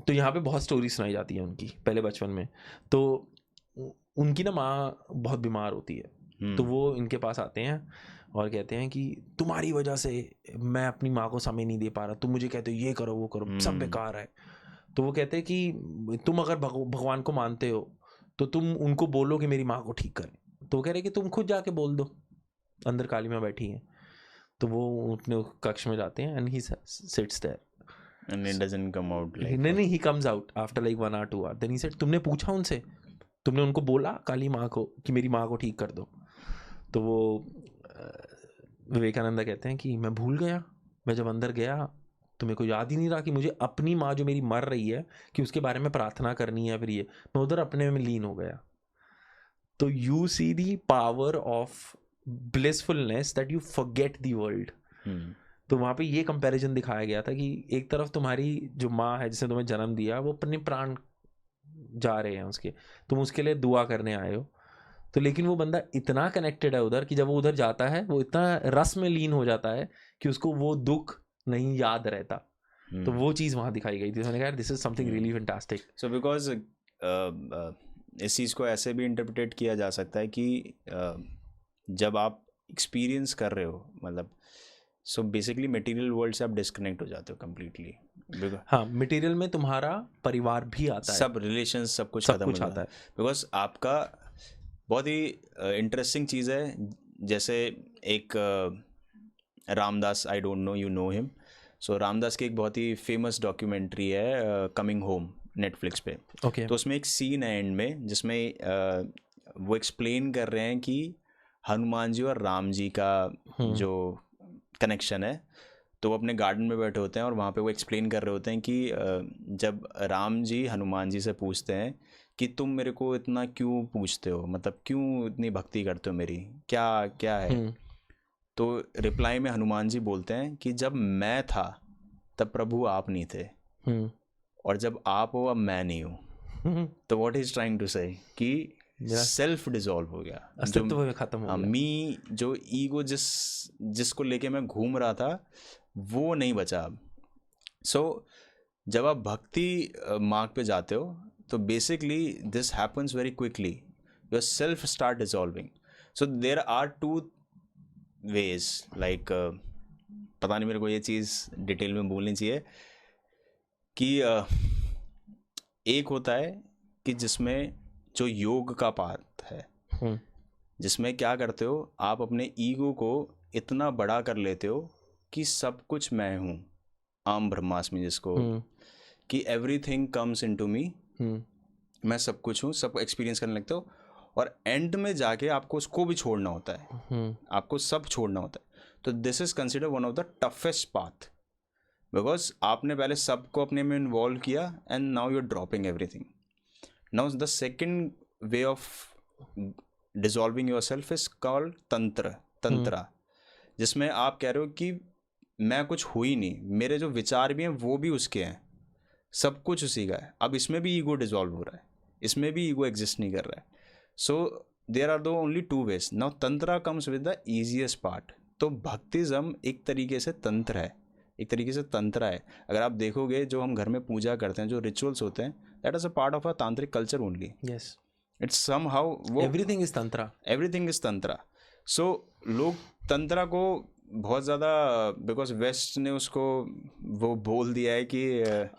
तो यहाँ पे बहुत स्टोरी सुनाई जाती है उनकी पहले बचपन में। तो उनकी ना माँ बहुत बीमार होती है, तो वो इनके पास आते हैं और कहते हैं कि तुम्हारी वजह से मैं अपनी माँ को समय नहीं दे पा रहा, तुम मुझे कहते हो ये करो वो करो, सब बेकार है। तो वो कहते हैं कि तुम अगर भगवान को मानते हो तो तुम उनको बोलो कि मेरी माँ को ठीक करें। तो वो कह रहे कि तुम खुद जाके बोल दो, अंदर काली माँ बैठी हैं। तो वो अपने कक्ष में जाते हैं, and he sits there and it doesn't come out, like नहीं, he comes out after like 1 or 2 hours। Then he said तुमने पूछा उनसे, तुमने उनको बोला काली माँ को कि मेरी माँ को ठीक कर दो? तो वो विवेकानंदा कहते हैं कि मैं भूल गया, मैं जब अंदर गया तो मेरे को याद ही नहीं रहा कि मुझे अपनी माँ जो मेरी मर रही है कि उसके बारे में प्रार्थना करनी है, फिर ये मैं उधर अपने में लीन हो गया। तो you see the power of blissfulness that you forget the world. तो वहाँ पे ये कंपैरिजन दिखाया गया था कि एक तरफ तुम्हारी जो माँ है जिसने तुम्हें जन्म दिया, वो अपने प्राण जा रहे हैं उसके, तुम उसके लिए दुआ करने आए हो। तो लेकिन वो बंदा इतना कनेक्टेड है उधर कि जब वो उधर जाता है वो इतना रस में लीन हो जाता है कि उसको वो दुख नहीं याद रहता। तो वो चीज़ वहाँ दिखाई गई थी। मैंने कहा this is something really fantastic. So because इस चीज़ को ऐसे भी इंटरप्रिटेट किया जा सकता है कि जब आप एक्सपीरियंस कर रहे हो, मतलब सो बेसिकली मटेरियल वर्ल्ड से आप डिस्कनेक्ट हो जाते हो कम्प्लीटली। हाँ, मटेरियल में तुम्हारा परिवार भी आता है, सब रिलेशन, सब कुछ खत्म हो जाता है। बिकॉज आपका बहुत ही इंटरेस्टिंग चीज़ है, जैसे एक Ramdas, I don't know you know him. So Ramdas की एक बहुत ही फेमस डॉक्यूमेंट्री है कमिंग होम, नेटफ्लिक्स पे। Okay. तो उसमें एक सीन है एंड में जिसमें वो एक्सप्लेन कर रहे हैं कि हनुमान जी और राम जी का जो कनेक्शन है। तो वो अपने गार्डन में बैठे होते हैं और वहाँ पे वो एक्सप्लेन कर रहे होते हैं कि जब राम जी हनुमान जी से पूछते हैं कि तुम मेरे को इतना क्यों पूछते हो, मतलब क्यों इतनी भक्ति करते हो मेरी, क्या क्या है। तो रिप्लाई में हनुमान जी बोलते हैं कि जब मैं था तब प्रभु आप नहीं थे, और जब आप हो अब मैं नहीं हूँ। तो what is trying to say कि सेल्फ डिसॉल्व हो गया, अस्तित्व खत्म हो गया। मी जो ईगो जिसको लेके मैं घूम रहा था वो नहीं बचा अब। सो जब आप भक्ति मार्ग पे जाते हो तो basically this happens very quickly, yourself start dissolving. So there are two ways, like पता नहीं मेरे को ये चीज़ डिटेल में बोलनी चाहिए कि एक होता है कि जिसमें जो योग का पार्ट है, जिसमें क्या करते हो आप अपने ईगो को इतना बड़ा कर लेते हो कि सब कुछ मैं हूँ, आम ब्रह्मास्मि जिसको, कि एवरीथिंग कम्स इनटू मी, मैं सब कुछ हूँ, सबको एक्सपीरियंस करने लगते हो, और एंड में जाके आपको उसको भी छोड़ना होता है, आपको सब छोड़ना होता है। तो this is consider one of the toughest path, because आपने पहले सबको अपने में इन्वॉल्व किया and now you are dropping everything. Now the second way of dissolving yourself is called tantra, जिसमें आप कह रहे हो कि मैं कुछ हुई ही नहीं, मेरे जो विचार भी हैं वो भी उसके हैं, सब कुछ उसी का है। अब इसमें भी ईगो डिसॉल्व हो रहा है, इसमें भी ईगो एग्जिस्ट नहीं कर रहा है। सो देयर आर दो only two ways. Now tantra comes with the easiest part. तो भक्तिज्म एक तरीके से तंत्र है, एक तरीके से तंत्र है। अगर आप देखोगे जो हम घर में पूजा करते हैं, जो रिचुअल्स होते हैं, that is a part of a tantric culture only. Yes, it's somehow वो everything is tantra, everything is tantra. So लोग तंत्रा को बहुत ज़्यादा, बिकॉज वेस्ट ने उसको वो बोल दिया है कि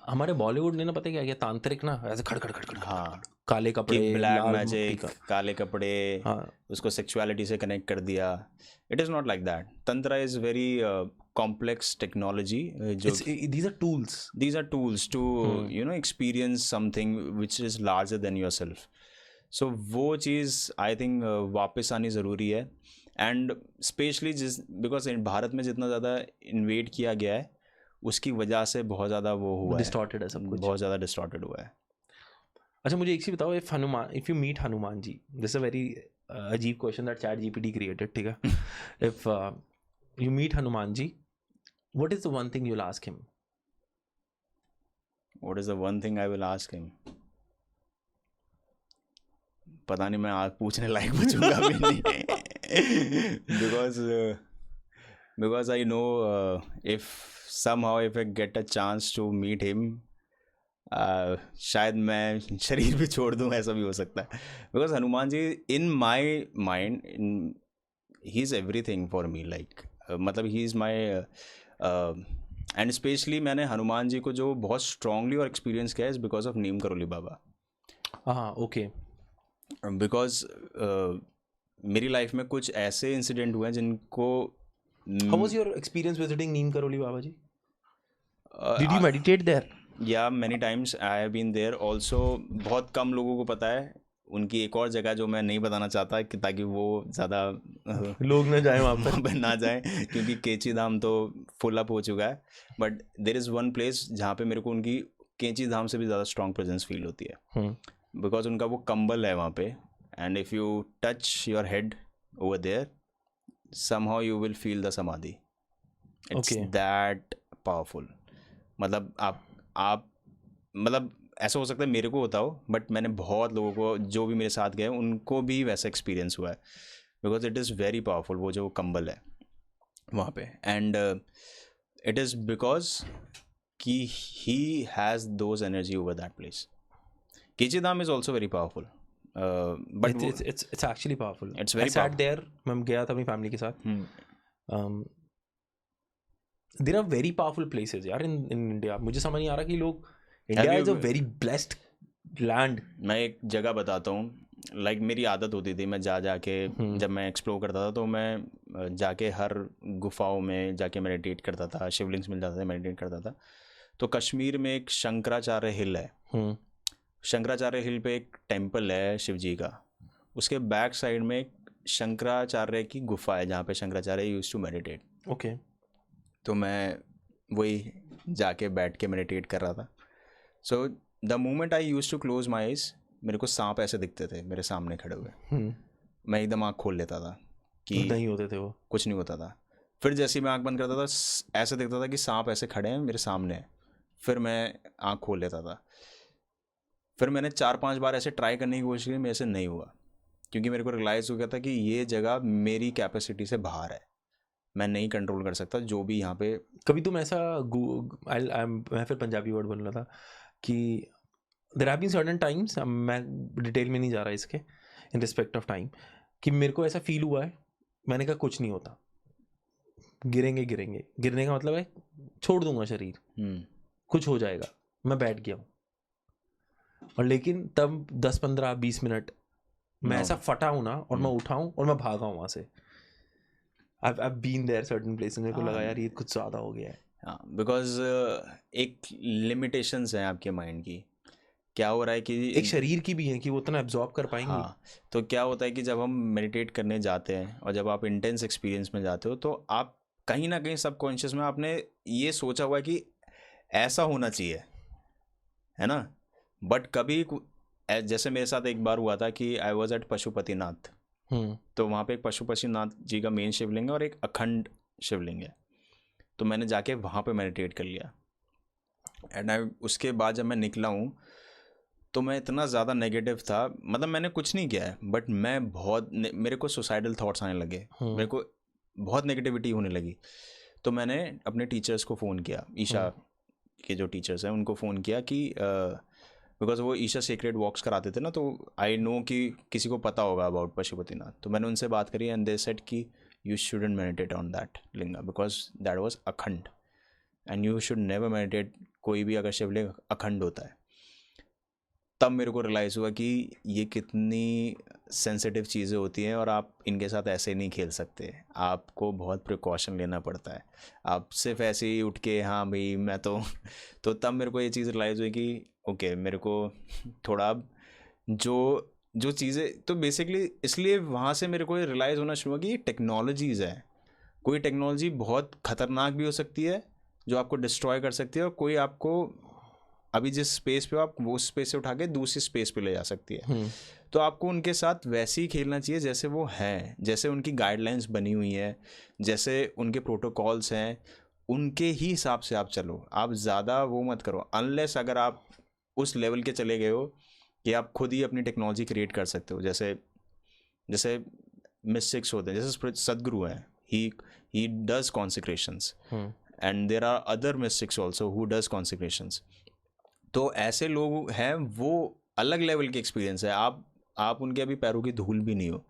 हमारे बॉलीवुड ने ना पता है क्या किया, तांत्रिक ना ऐसे खड़ खड़ खड़ खड़, हाँ, काले कपड़े, ब्लैक लाल मैजिक, टीका, काले कपड़े, हाँ, उसको सेक्सुअलिटी से कनेक्ट कर दिया। It is not like that. Tantra is very complex technology, जो these are tools to you know experience something which is larger than your self. So वो चीज़ आई थिंक वापस आनी ज़रूरी है। एंड स्पेशली बिकॉज भारत में जितना ज़्यादा इन्वेड किया गया है उसकी वजह से बहुत ज़्यादा वो हुआ डिस्टॉर्टेड है सब कुछ, बहुत ज़्यादा डिस्टॉर्टेड हुआ है। अच्छा मुझे एक चीज़ बताओ, if you meet Hanuman ji, this a very अजीब question that chat GPT created, ठीक है? If you meet Hanuman ji, what is the one thing you will ask him? What is the one thing I will ask him? पता नहीं, मैं आज पूछने लायक बचूंगा भी नहीं, because I know if somehow if I get a chance to meet him, शायद मैं शरीर भी छोड़ दूँ, ऐसा भी हो सकता है। Because Hanuman ji in my mind he is everything for me, like मतलब he is my, and specially मैंने हनुमान जी को जो बहुत स्ट्रांगली और एक्सपीरियंस किया है is because of Neem Karoli Baba. हाँ, ओके। बिकॉज मेरी लाइफ में कुछ ऐसे इंसिडेंट हुए हैं जिनको How was your experience visiting Neem Karoli Baba ji? Did you meditate there? Yeah, many times I have been there also. बहुत कम लोगों को पता है उनकी एक और जगह जो मैं नहीं बताना चाहता कि ताकि वो ज़्यादा लोग ना जाएं वहाँ पर ना जाएं, क्योंकि केची धाम तो फुल अप हो चुका है। But there is one place जहाँ पे मेरे को उनकी केची धाम से भी ज़्यादा स्ट्रॉन्ग प्रेजेंस फील होती है, बिकॉज उनका वो कंबल है वहाँ पे, and if you touch your head over there somehow you will feel the samadhi. It's that powerful. मतलब आप मतलब ऐसा हो सकता है मेरे को होता हो, बट मैंने बहुत लोगों को जो भी मेरे साथ गए उनको भी वैसा एक्सपीरियंस हुआ है, because it is very powerful वो जो कंबल है वहाँ पे। एंड इट इज़ बिकॉज कि he has those energy over that place. Kainchi Dham is also very powerful, but it's actually powerful. It's very I sat there, मैं गया था अपनी फैमिली के साथ। There are very powerful places यार in India. मुझे समझ नहीं आ रहा कि लोग, India is a very blessed land. मैं एक जगह बताता हूँ, लाइक मेरी आदत होती थी मैं जाके जब मैं एक्सप्लोर करता था तो मैं जाके हर गुफाओं में जाके मेडिटेट करता था, शिवलिंग्स मिल जाता था, मेडिटेट करता था। तो कश्मीर में एक शंकराचार्य हिल है, शंकराचार्य हिल पे एक टेम्पल है शिव जी का, उसके बैक साइड में एक शंकराचार्य की गुफा है जहाँ पे Shankaracharya used to meditate. Okay. तो मैं वही जाके बैठ के मेडिटेट कर रहा था। So the moment I used to close my eyes, मेरे को सांप ऐसे दिखते थे मेरे सामने खड़े हुए, मैं एकदम आँख खोल लेता था कि नहीं होते थे वो, कुछ नहीं होता था। फिर जैसे ही मैं आँख बंद करता था ऐसे दिखता था कि सांप ऐसे खड़े हैं मेरे सामने, फिर मैं आँख खोल लेता था। फिर मैंने 4-5 बार ऐसे ट्राई करने की कोशिश की, मेरे से नहीं हुआ, क्योंकि मेरे को रियलाइज़ हो गया था कि ये जगह मेरी कैपेसिटी से बाहर है, मैं नहीं कंट्रोल कर सकता जो भी यहाँ पे। कभी तुम ऐसा मैं फिर पंजाबी वर्ड बोल रहा था कि there have been certain times, मैं डिटेल में नहीं जा रहा इसके इन रिस्पेक्ट ऑफ टाइम, कि मेरे को ऐसा फील हुआ है, मैंने कहा कुछ नहीं होता, गिरेंगे गिरेंगे, गिरने का मतलब है छोड़ दूंगा शरीर, कुछ हो जाएगा, मैं बैठ गया हूँ। और लेकिन तब 10-15-20 मिनट मैं ऐसा फटा हूँ ना, और मैं उठाऊँ और मैं भागा हूँ वहाँ से। I've been there certain places, मेरे को लगा यार ये कुछ ज़्यादा हो गया है। हाँ, बिकॉज एक लिमिटेशंस हैं आपके माइंड की। क्या हो रहा है कि एक शरीर की भी है कि वो उतना एब्जॉर्ब कर पाएंगे। हाँ, तो क्या होता है कि जब हम मेडिटेट करने जाते हैं और जब आप इंटेंस एक्सपीरियंस में जाते हो, तो आप कहीं ना कहीं सबकॉन्शियस में आपने ये सोचा हुआ है कि ऐसा होना चाहिए, है ना। बट कभी जैसे मेरे साथ एक बार हुआ था कि आई वॉज एट पशुपतिनाथ, तो वहाँ पे एक पशुपतिनाथ जी का मेन शिवलिंग है और एक अखंड शिवलिंग है, तो मैंने जाके वहाँ पे मेडिटेट कर लिया। एंड उसके बाद जब मैं निकला हूँ तो मैं इतना ज़्यादा नेगेटिव था, मतलब मैंने कुछ नहीं किया है, बट मैं बहुत मेरे को सुसाइडल थॉट्स आने लगे, मेरे को बहुत नेगेटिविटी होने लगी। तो मैंने अपने टीचर्स को फ़ोन किया, ईशा के जो टीचर्स हैं उनको फ़ोन किया कि बिकॉज वो ईशा सीक्रेट वॉक्स कराते थे ना, तो आई नो कि किसी को पता होगा अबाउट पशुपतिनाथ। तो मैंने उनसे बात करी एंड दे सेड कि you shouldn't meditate on that linga because that was akhand and you should never meditate, कोई भी अगर शिवलिंग अखंड होता है। तब मेरे को रियलाइज़ हुआ कि ये कितनी सेंसिटिव चीज़ें होती हैं और आप इनके साथ ऐसे नहीं खेल सकते, आपको बहुत प्रिकॉशन लेना पड़ता है। आप सिर्फ ऐसे ही उठ के हाँ भाई मैं तो तब मेरे को ये चीज़ रियलाइज़ हुई कि ओके मेरे को थोड़ा जो जो चीज़ें, तो बेसिकली इसलिए वहाँ से मेरे को ये रियलाइज़ होना शुरू हुआ कि ये टेक्नोलॉजीज़ है, कोई टेक्नोलॉजी बहुत ख़तरनाक भी हो सकती है जो आपको डिस्ट्रॉय कर सकती है, और कोई आपको अभी जिस स्पेस पे आप वो स्पेस से उठा के दूसरी स्पेस पे ले जा सकती है। तो आपको उनके साथ वैसे ही खेलना चाहिए जैसे वो हैं, जैसे उनकी गाइडलाइंस बनी हुई हैं, जैसे उनके प्रोटोकॉल्स हैं, उनके ही हिसाब से आप चलो। आप ज़्यादा वो मत करो, अनलेस अगर आप उस लेवल के चले गए हो कि आप खुद ही अपनी टेक्नोलॉजी क्रिएट कर सकते हो। जैसे मिस्टिक्स होते हैं, जैसे सदगुरु हैं, he does consecrations and there are other mystics also who does consecrations. तो ऐसे लोग हैं, वो अलग लेवल के एक्सपीरियंस है, आप उनके अभी पैरों की धूल भी नहीं हो।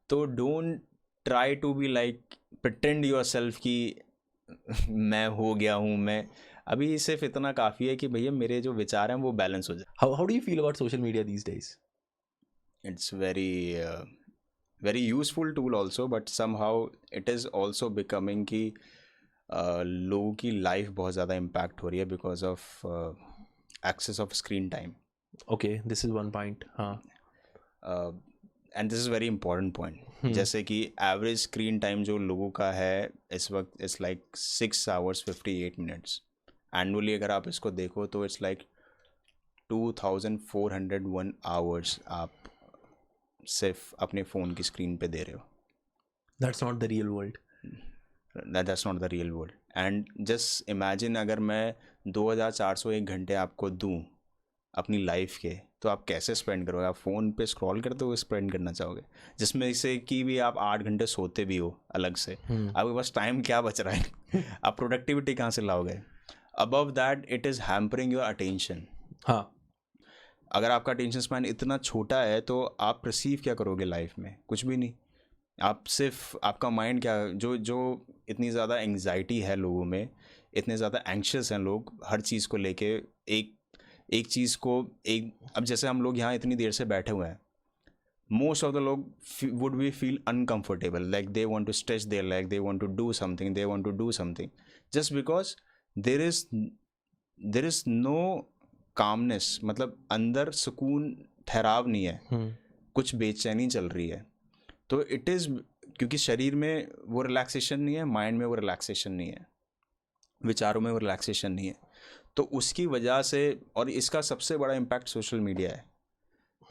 तो don't try to be like pretend yourself कि मैं हो गया हूँ, मैं अभी सिर्फ इतना काफ़ी है कि भैया मेरे जो विचार हैं वो बैलेंस हो जाए। How do you feel about social media these days? It's very useful tool also, but somehow it is also becoming कि लोगों की लाइफ बहुत ज़्यादा इम्पैक्ट हो रही है because of access of screen time. Okay, this is one point. And this is very important point. जैसे कि एवरेज स्क्रीन टाइम जो लोगों का है इस वक्त it's like 6 hours 58 minutes. Annually अगर आप इसको देखो तो इट्स लाइक 2401 hours आप सिर्फ अपने फ़ोन की स्क्रीन पे दे रहे हो. That's not the real world. That's not the real world. And just imagine अगर मैं 2401 घंटे आपको दूं अपनी लाइफ के, तो आप कैसे स्पेंड करोगे? आप फ़ोन पे स्क्रॉल करते हो स्पेंड करना चाहोगे, जिसमें से कि भी आप 8 घंटे सोते भी हो अलग से, आपके पास टाइम क्या बच रहा है? आप प्रोडक्टिविटी कहाँ से लाओगे? Above that it is hampering your attention. हाँ, अगर आपका अटेंशन स्पैन इतना छोटा है तो आप परसीव क्या करोगे लाइफ में? कुछ भी नहीं. आप सिर्फ आपका माइंड क्या, जो इतनी ज़्यादा एंग्जाइटी है लोगों में, इतने ज़्यादा एंक्शस हैं लोग हर चीज़ को लेके, एक चीज़ को अब जैसे हम लोग यहाँ इतनी देर से बैठे हुए हैं, मोस्ट ऑफ द लोग would be feel uncomfortable, like they want to stretch their leg, they want to do something just because there is no calmness, मतलब अंदर सुकून ठहराव नहीं है, कुछ बेचैनी चल रही है. तो इट इज़ क्योंकि शरीर में वो रिलैक्सेशन नहीं है, माइंड में वो रिलैक्सेशन नहीं है, विचारों में वो रिलैक्सेशन नहीं है. तो उसकी वजह से, और इसका सबसे बड़ा इम्पैक्ट सोशल मीडिया है.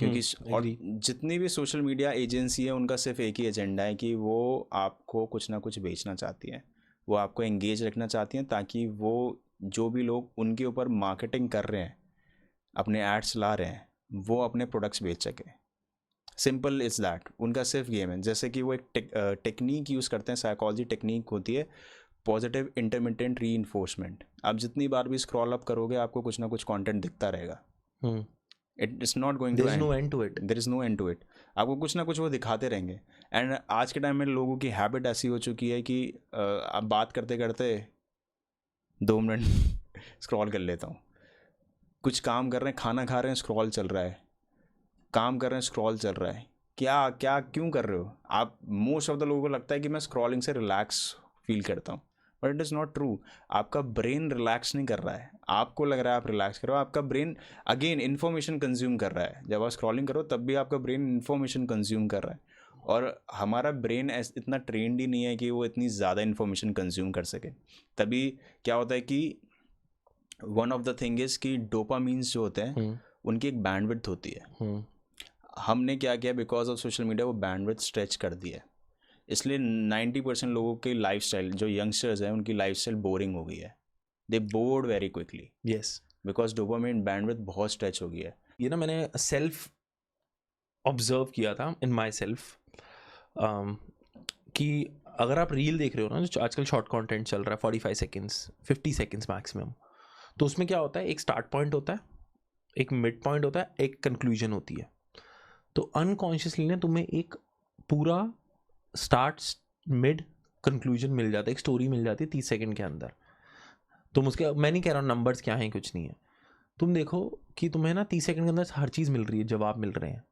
क्योंकि और जितनी भी सोशल मीडिया एजेंसी है उनका सिर्फ एक ही एजेंडा है कि वो आपको कुछ ना कुछ बेचना चाहती हैं, वो आपको एंगेज रखना चाहती हैं, ताकि वो जो भी लोग उनके ऊपर मार्केटिंग कर रहे हैं, अपने एड्स ला रहे हैं, वो अपने प्रोडक्ट्स बेच सकें। सिंपल इज़ दैट, उनका सिर्फ गेम है। जैसे कि वो एक टेक्निक यूज़ करते हैं, साइकोलॉजी टेक्निक होती है पॉजिटिव इंटरमिटेंट रीइंफोर्समेंट। आप जितनी बार भी स्क्रॉल अप करोगे आपको कुछ ना कुछ कंटेंट दिखता रहेगा। It is not going to there is no end to it, there is no end to it. आपको कुछ ना कुछ वो दिखाते रहेंगे। एंड आज के टाइम में लोगों की हैबिट ऐसी हो चुकी है कि आप बात करते करते 2 मिनट स्क्रॉल कर लेता हूँ, कुछ काम कर रहे हैं, खाना खा रहे हैं, स्क्रॉल चल रहा है, काम कर रहे हैं, स्क्रॉल चल रहा है। क्या क्या क्यों कर रहे हो आप? मोस्ट ऑफ द लोगों को लगता है कि मैं स्क्रॉलिंग से रिलैक्स फील करता हूँ, but it is not true. आपका ब्रेन रिलैक्स नहीं कर रहा है, आपको लग रहा है आप रिलैक्स करो, आपका ब्रेन अगेन इन्फॉर्मेशन कंज्यूम कर रहा है। जब आप स्क्रॉलिंग करो तब भी आपका ब्रेन इन्फॉर्मेशन कंज्यूम कर रहा है, और हमारा ब्रेन इतना ट्रेंड ही नहीं है कि वो इतनी ज़्यादा इन्फॉर्मेशन कंज्यूम कर सके। तभी क्या होता है कि one of the thing is कि डोपामीन्स जो होते हैं उनकी एक बैंडविड्थ होती है। हमने क्या किया, बिकॉज ऑफ सोशल मीडिया वो बैंडविड्थ स्ट्रेच कर दी है, इसलिए 90% लोगों की लाइफस्टाइल, जो यंगस्टर्स हैं उनकी लाइफस्टाइल बोरिंग हो गई है। They bored very quickly, yes, because dopamine bandwidth बहुत स्ट्रेच हो गई है। ये ना मैंने सेल्फ ऑब्जर्व किया था इन माई सेल्फ कि अगर आप रील देख रहे हो ना, जो आजकल शॉर्ट कंटेंट चल रहा है 45 सेकेंड्स 50 सेकेंड्स मैक्सिमम, तो उसमें क्या होता है, एक स्टार्ट पॉइंट होता है, एक मिड पॉइंट होता है, एक कंक्लूजन होती है। तो अनकॉन्शियसली ना तुम्हें एक पूरा स्टार्ट मिड कंक्लूजन मिल जाता है, एक स्टोरी मिल जाती है 30 सेकंड के अंदर। तुम उसके, मैं नहीं कह रहा हूँ नंबर्स क्या हैं, कुछ नहीं है, तुम देखो कि तुम्हें ना 30 सेकंड के अंदर हर चीज़ मिल रही है, जवाब मिल रहे हैं।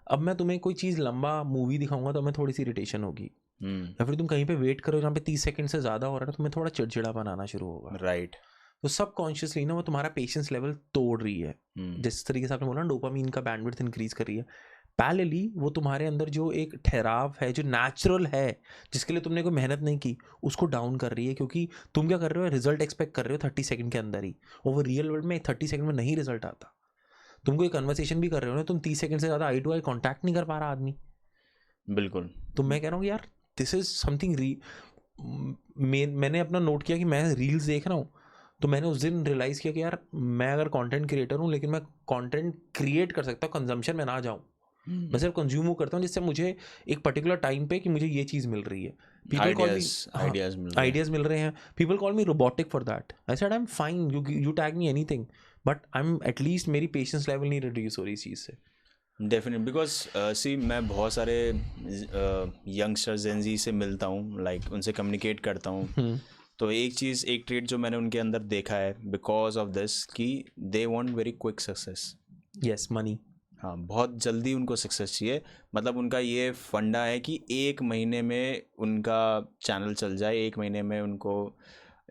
अब मैं तुम्हें कोई चीज़ लंबा मूवी दिखाऊंगा तो हमें थोड़ी सी इरिटेशन होगी, या फिर तुम कहीं पे वेट करो जहाँ पे 30 सेकंड से ज़्यादा हो रहा है ना, तुम्हें थोड़ा चिड़चिड़ापन आना शुरू होगा। राइट। तो सबकॉन्शियसली ना वो तुम्हारा पेशेंस लेवल तोड़ रही है। जिस तरीके से आपने बोला डोपामीन का बैंडविड्थ इंक्रीज कर रही है, पैरेलली वो तुम्हारे अंदर जो एक ठहराव है, जो नेचुरल है, जिसके लिए तुमने कोई मेहनत नहीं की, उसको डाउन कर रही है। क्योंकि तुम क्या कर रहे हो, रिजल्ट एक्सपेक्ट कर रहे हो 30 सेकंड के अंदर ही, और वो रियल वर्ल्ड में 30 सेकंड में नहीं रिजल्ट आता। तुम कोई कन्वर्सेशन भी कर रहे हो ना, तुम 30 सेकंड से ज़्यादा आई टू आई कॉन्टैक्ट नहीं कर पा रहा आदमी। बिल्कुल। तो मैं कह रहा हूँ यार, दिस इज समथिंग मैंने अपना नोट किया कि मैं रील्स देख रहा हूँ, तो मैंने उस दिन रियलाइज़ किया कि यार मैं अगर कंटेंट क्रिएटर हूँ, लेकिन मैं कंटेंट क्रिएट कर सकता हूँ, कंजम्पशन में ना जाऊँ, मैं सिर्फ कंज्यूम करता हूँ, जिससे मुझे एक पर्टिकुलर टाइम पे कि मुझे ये चीज़ मिल रही है, पीपल कॉल मी, आइडियाज़ मिल रहे हैं, people call me robotic for that. I said I am fine, you tag me anything, but I am at least, मेरी पेशेंस लेवल नहीं रिड्यूस हो रही इस चीज़ से। डेफिनेट, बिकॉज सी मैं बहुत सारे यंगस्टर्स जेनजी से मिलता हूँ, लाइक उनसे कम्युनिकेट करता हूँ, तो एक चीज़, एक ट्रेट जो मैंने उनके अंदर देखा है बिकॉज ऑफ दिस, कि they want very quick success. Yes, money. हाँ, बहुत जल्दी उनको सक्सेस चाहिए। मतलब उनका ये फंडा है कि 1 महीने में उनका चैनल चल जाए, 1 महीने में उनको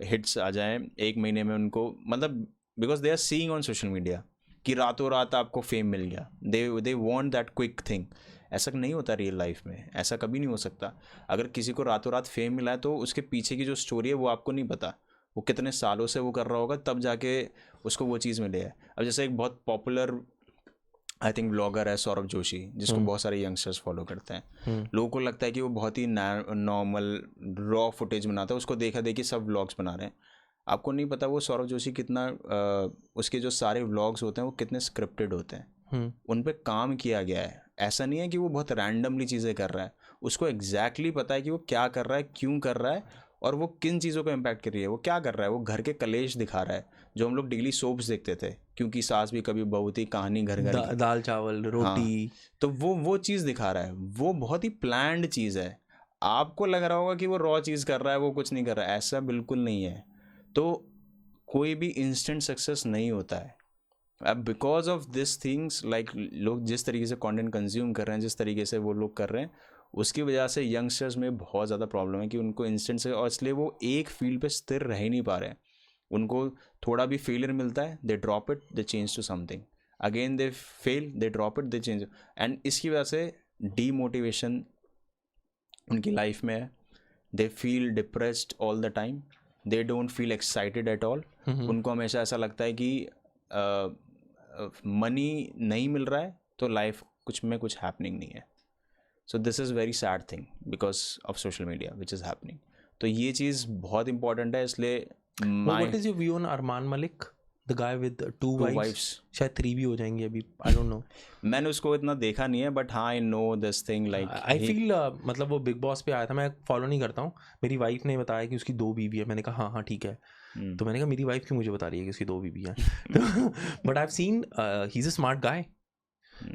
हिट्स आ जाएं, 1 महीने में उनको, मतलब because they are seeing on social media कि रातों रात आपको फेम मिल गया। They want that quick thing. ऐसा नहीं होता रियल लाइफ में, ऐसा कभी नहीं हो सकता। अगर किसी को रातों रात फेम मिला है तो उसके पीछे की जो स्टोरी है वो आपको नहीं पता, वो कितने सालों से वो कर रहा होगा, तब जाके उसको वो चीज़ मिले है। अब जैसे एक बहुत पॉपुलर आई थिंक ब्लॉगर है सौरभ जोशी, जिसको बहुत सारे यंगस्टर्स फॉलो करते हैं। लोगों को लगता है कि वो बहुत ही नॉर्मल रॉ फुटेज बनाता है, उसको देखा देखी सब व्लॉग्स बना रहे हैं। आपको नहीं पता वो सौरभ जोशी कितना उसके जो सारे व्लॉग्स होते हैं वो कितने स्क्रिप्टेड होते हैं, उन पे काम किया गया है। ऐसा नहीं है कि वो बहुत रैंडमली चीज़ें कर रहा है, उसको एग्जैक्टली पता है कि वो क्या कर रहा है, क्यों कर रहा है, और वो किन चीज़ों को इम्पैक्ट कर रही है। वो क्या कर रहा है, वो घर के कलेश दिखा रहा है, जो हम लोग डेली सोप्स देखते थे, क्योंकि सास भी कभी बहू थी, कहानी घर घर की, दाल चावल रोटी। हाँ, तो वो चीज़ दिखा रहा है। वो बहुत ही प्लान्ड चीज़ है। आपको लग रहा होगा कि वो रॉ चीज़ कर रहा है, वो कुछ नहीं कर रहा है, ऐसा बिल्कुल नहीं है। तो कोई भी इंस्टेंट सक्सेस नहीं होता है। अब because of this things, like लोग जिस तरीके से कंटेंट कंज्यूम कर रहे हैं, जिस तरीके से वो लोग कर रहे हैं, उसकी वजह से यंगस्टर्स में बहुत ज़्यादा प्रॉब्लम है कि उनको इंस्टेंट से, और इसलिए वो एक फील्ड पे स्थिर रह ही नहीं पा रहे हैं। उनको थोड़ा भी फेलियर मिलता है, they drop it, they change to something again, they fail, they drop it, they change, and इसकी वजह से डीमोटिवेशन उनकी लाइफ में है। They feel depressed all the time, they don't feel excited at all. उनको हमेशा ऐसा लगता है कि मनी नहीं मिल रहा है, तो लाइफ कुछ में कुछ हैपनिंग नहीं है. So this is very sad thing because of social media which is happening. तो ये चीज़ बहुत इंपॉर्टेंट है, इसलिए What is your view on Arman Malik, the guy with two wives? wives. शायद 3 भी हो जाएंगी अभी, I don't know. मैंने उसको इतना देखा नहीं है, बट हाँ I know this thing like I feel मतलब वो बिग बॉस पे आया था, मैं फॉलो नहीं करता हूँ. मेरी वाइफ ने बताया कि उसकी 2 बीवी है. मैंने कहा हाँ ठीक है. तो मैंने कहा मेरी वाइफ क्यों मुझे बता रही है कि उसकी 2 बीवी हैं. But I have scene he is a smart guy.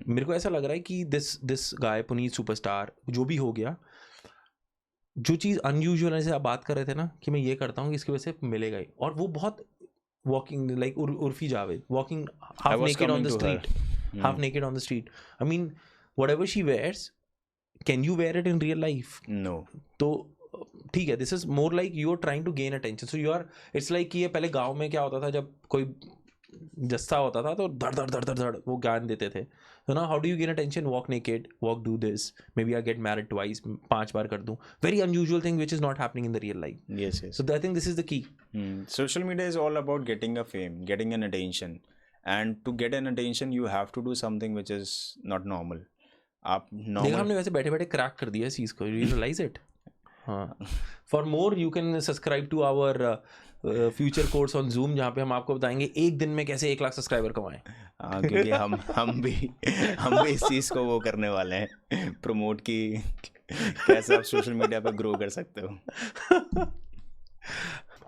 मेरे को ऐसा लग रहा है कि दिस गाय पुनीत सुपरस्टार जो भी हो गया, जो चीज़ अनयूजुअल है, जैसे आप बात कर रहे थे ना कि मैं ये करता हूँ कि इसकी वजह से मिलेगा ही, और वो बहुत walking like Urfi Javed walking half naked on the street, half naked on the street. I mean whatever she wears, can you wear it in real life? No. तो ठीक है, this is more like you are trying to gain attention. So you are, it's like कि ये पहले गांव में क्या होता था, जब कोई जस्सा होता था तो धड़ धड़ धड़ धड़ धड़ वो ज्ञान देते थे. तो ना how do you gain attention? Walk naked, walk, do this, maybe I get married twice, 5 बार कर दूं. Very unusual thing which is not happening in the real life. Yes, yes. So I think this is the key. Social media is all about getting a fame, getting an attention, and to get an attention you have to do something which is not normal. आप देखा normal हमने वैसे बैठे बैठे क्रैक कर दिया इस चीज़ को. You realize it? हाँ. For more you can subscribe to our future course on Zoom, जहाँ पे हम आपको बताएंगे एक दिन में कैसे 1 लाख सब्सक्राइबर कमाएं. हाँ, क्योंकि हम भी इस चीज़ को वो करने वाले हैं, प्रमोट की कैसे आप सोशल मीडिया पर ग्रो कर सकते हो.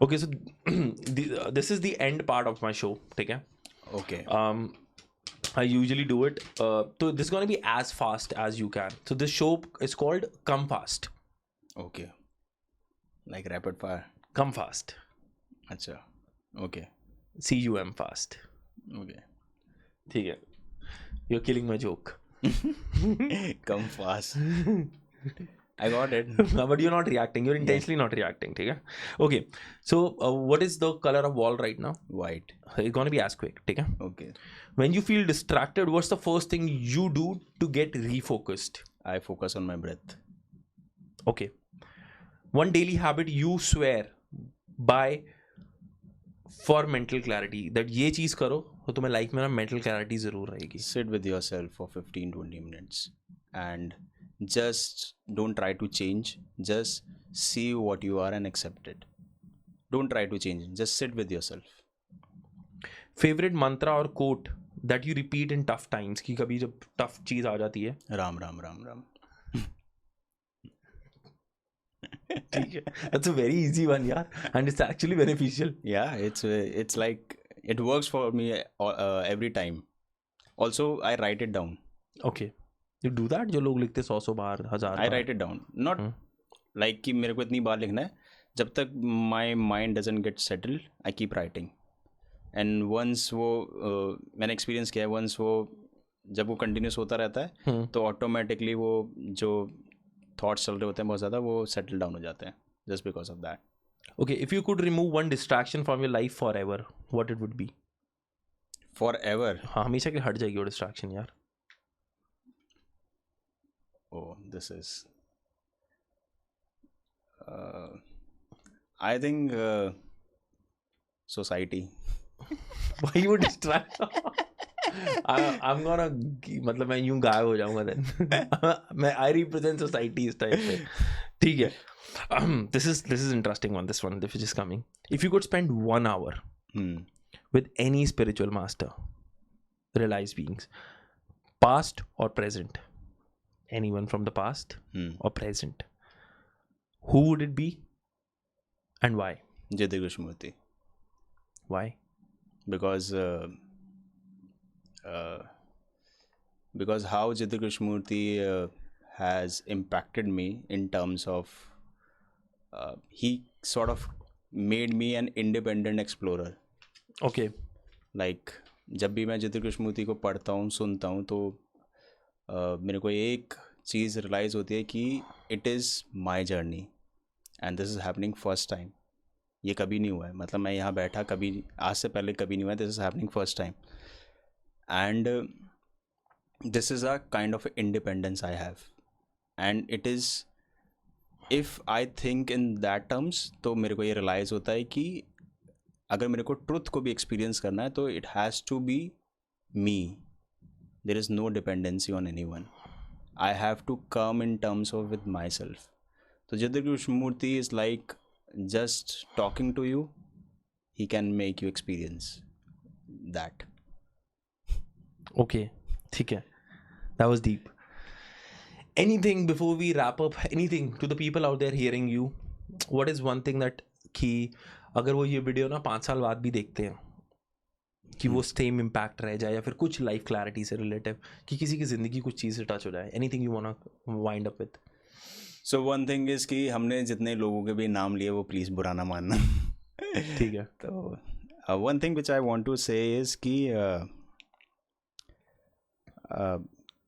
Okay, so this is the end part of my show. ठीक है. Okay. I usually do it. So this is going to be as fast as you can. So this show is called Come Fast. Okay. Like rapid fire. Come Fast. अच्छा. Okay. CUM fast. Okay. ठीक है. You're killing my joke. Come fast. I got it. But you're not reacting. You're intentionally not reacting. ठीक है. Okay. So what is the color of wall right now? White. It's going to be as quick. ठीक है. Okay. When you feel distracted, what's the first thing you do to get refocused? I focus on my breath. Okay. One daily habit you swear by for mental clarity, that ये चीज़ करो तो तुम्हें लाइफ में ना mental clarity ज़रूर रहेगी. Sit with yourself for 15-20 minutes and just don't try to change. Just see what you are and accept it. Don't try to change. Just sit with yourself. Favorite mantra और quote that you repeat in tough times, कि कभी जब tough चीज़ आ जाती है. राम राम राम राम. ठीक है. That's a very easy one यार, and it's actually beneficial. Yeah, it's like it works for me every time. Also, I write it down. Okay. You do that? जो लोग लिखते 100 बार, 1000 I write it down. Not like कि मेरे को इतनी बार लिखना है. जब तक my mind doesn't get settled, I keep writing. And once वो मैंने experience किया है, once वो जब वो continuous होता रहता है तो automatically वो जो thoughts चल रहे होते हैं बहुत ज़्यादा, वो settle down हो जाते हैं just because of that. Okay, if you could remove one distraction from your life forever, what it would be? Forever? हाँ, हमेशा के हट जाएगी वो distraction यार. Oh, this is I think society. Why you would distract? I'm gonna मतलब मैं यूं गायब हो जाऊंगा then. मैं I represent society इस टाइप पे. ठीक है. This is interesting one. This one, which is coming. If you could spend 1 hour with any spiritual master, realized beings, past or present, anyone from the past or present, who would it be and why? Jiddu Krishnamurti. Why? Because how Jiddu Krishnamurti has impacted me in terms of he sort of made me an independent explorer. Okay. Like जब भी मैं जिद्दू कृष्णमूर्ति को पढ़ता हूँ, सुनता हूँ, तो मेरे को एक चीज़ रियलाइज़ होती है कि it is my journey and this is happening first time. ये कभी नहीं हुआ है, मतलब मैं यहाँ बैठा कभी आज से पहले कभी नहीं हुआ है. This is happening first time and this is a kind of independence I have and it is if I think in that terms, तो मेरे को ये रियलाइज़ होता है कि अगर मेरे को ट्रुथ को भी एक्सपीरियंस करना है तो it has to be me. there is no dependency on anyone. I have to come in terms of with myself. So Jiddu Krishnamurti is like just talking to you. He can make you experience that. Okay, ठीक है. That was deep. Anything before we wrap up? Anything to the people out there hearing you? What is one thing that कि अगर वो ये वीडियो ना 5 साल बाद भी देखते हैं कि वो सेम इम्पैक्ट रह जाए, या फिर कुछ लाइफ क्लैरिटी से रिलेटिव कि किसी की ज़िंदगी कुछ चीज़ से टच हो जाए? Anything you want to wind up with? So one thing is कि हमने जितने लोगों के भी नाम लिए वो प्लीज़ बुरा ना मानना. ठीक है. तो one thing which I want to say is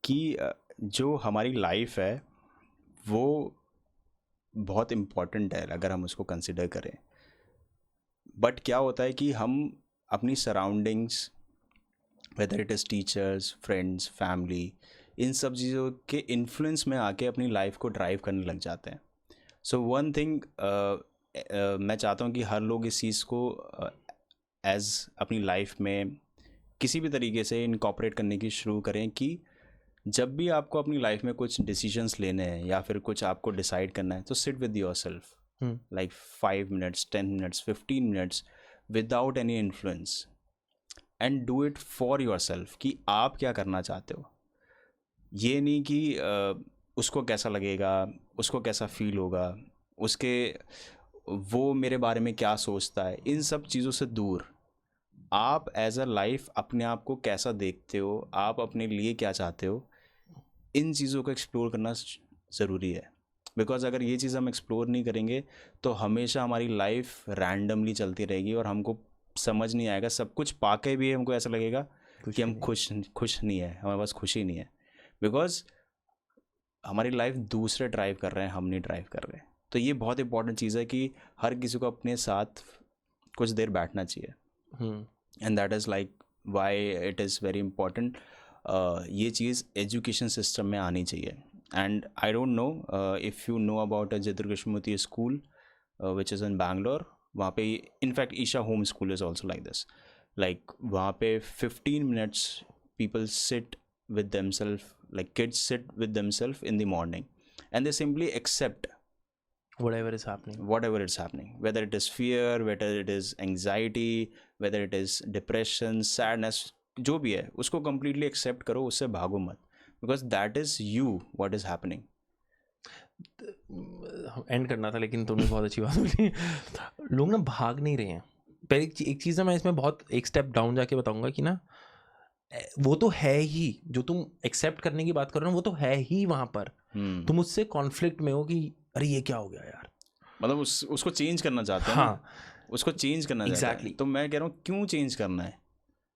कि जो हमारी लाइफ है वो बहुत इम्पॉर्टेंट है अगर हम उसको कंसिडर करें. बट क्या होता है कि हम अपनी surroundings, whether it is teachers, friends, family, इन सब चीज़ों के इन्फ्लुएंस में आके अपनी लाइफ को ड्राइव करने लग जाते हैं. सो वन थिंग मैं चाहता हूँ कि हर लोग इस चीज़ को एज अपनी लाइफ में किसी भी तरीके से इनकॉर्पोरेट करने की शुरू करें कि जब भी आपको अपनी लाइफ में कुछ डिसीजंस लेने हैं या फिर कुछ आपको डिसाइड करना है, तो sit with yourself like 5 minutes, 10 minutes, 15 minutes without any influence and do it for yourself कि आप क्या करना चाहते हो. ये नहीं कि उसको कैसा लगेगा, उसको कैसा फील होगा, उसके वो मेरे बारे में क्या सोचता है, इन सब चीज़ों से दूर आप एज अ लाइफ अपने आप को कैसा देखते हो, आप अपने लिए क्या चाहते हो, इन चीज़ों को एक्सप्लोर करना ज़रूरी है. बिकॉज अगर ये चीज़ हम एक्सप्लोर नहीं करेंगे तो हमेशा हमारी लाइफ रैंडमली चलती रहेगी और हमको समझ नहीं आएगा. सब कुछ पाके भी हमको ऐसा लगेगा कि हम खुश नहीं है, हमारे पास खुशी नहीं है. बिकॉज हमारी लाइफ दूसरे ड्राइव कर रहे हैं, हम नहीं ड्राइव कर रहे. तो ये बहुत इंपॉर्टेंट चीज़ है कि हर किसी को अपने साथ कुछ देर बैठना चाहिए. And that is like why it is very important. ये चीज़ एजुकेशन सिस्टम में आनी चाहिए. And I don't know if you know about a Jiddu Krishnamurti school which is in Bangalore. वहाँ पे in fact Isha home school is also like this. Like वहाँ पे 15 minutes people sit with themselves, like kids sit with themselves in the morning and they simply accept whatever is happening, whether it is fear, whether it is anxiety, whether it is depression, sadness, जो भी है उसको completely accept करो, उससे भागो मत. Because that is you, what is happening. And करना था लेकिन तुमने बहुत अच्छी बात बोली. लोग ना भाग नहीं रहे हैं. पहले एक चीज़ ना मैं इसमें बहुत एक स्टेप डाउन जाके बताऊंगा कि ना वो तो है ही, जो तुम एक्सेप्ट करने की बात कर रहे हो वो तो है ही वहाँ पर. तुम उससे कॉन्फ्लिक्ट में हो कि अरे ये क्या हो गया यार, मतलब उसको चेंज करना चाहते हैं. हाँ, उसको चेंज करना चाहते हैं. तो मैं कह रहा हूँ क्यों चेंज करना है,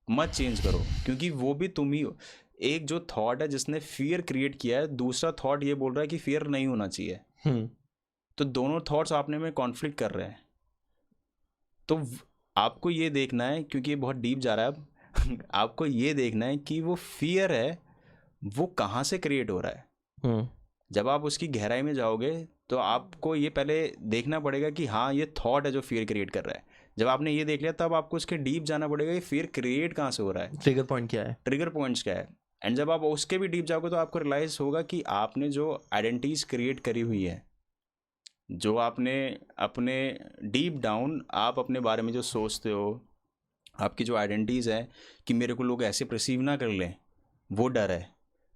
मत चेंज करो. क्योंकि वो भी तुम ही हो. एक जो थॉट है जिसने फियर क्रिएट किया है, दूसरा थॉट ये बोल रहा है कि फियर नहीं होना चाहिए. तो दोनों थॉट्स आपने में कॉन्फ्लिक्ट कर रहे हैं. तो आपको ये देखना है, क्योंकि ये बहुत डीप जा रहा है अब, आपको ये देखना है कि वो फियर है वो कहाँ से क्रिएट हो रहा है. जब आप उसकी गहराई में जाओगे तो आपको ये पहले देखना पड़ेगा कि हाँ ये थॉट है जो फियर क्रिएट कर रहा है. जब आपने ये देख लिया तब आपको उसके डीप जाना पड़ेगा कि फियर क्रिएट कहाँ से हो रहा है, ट्रिगर पॉइंट क्या है, ट्रिगर पॉइंट्स क्या है. एंड जब आप उसके भी डीप जाओगे तो आपको रियलाइज़ होगा कि आपने जो आइडेंटिटीज़ क्रिएट करी हुई है, जो आपने अपने डीप डाउन आप अपने बारे में जो सोचते हो, आपकी जो आइडेंटिटीज़ है कि मेरे को लोग ऐसे परसीव ना कर लें, वो डर है.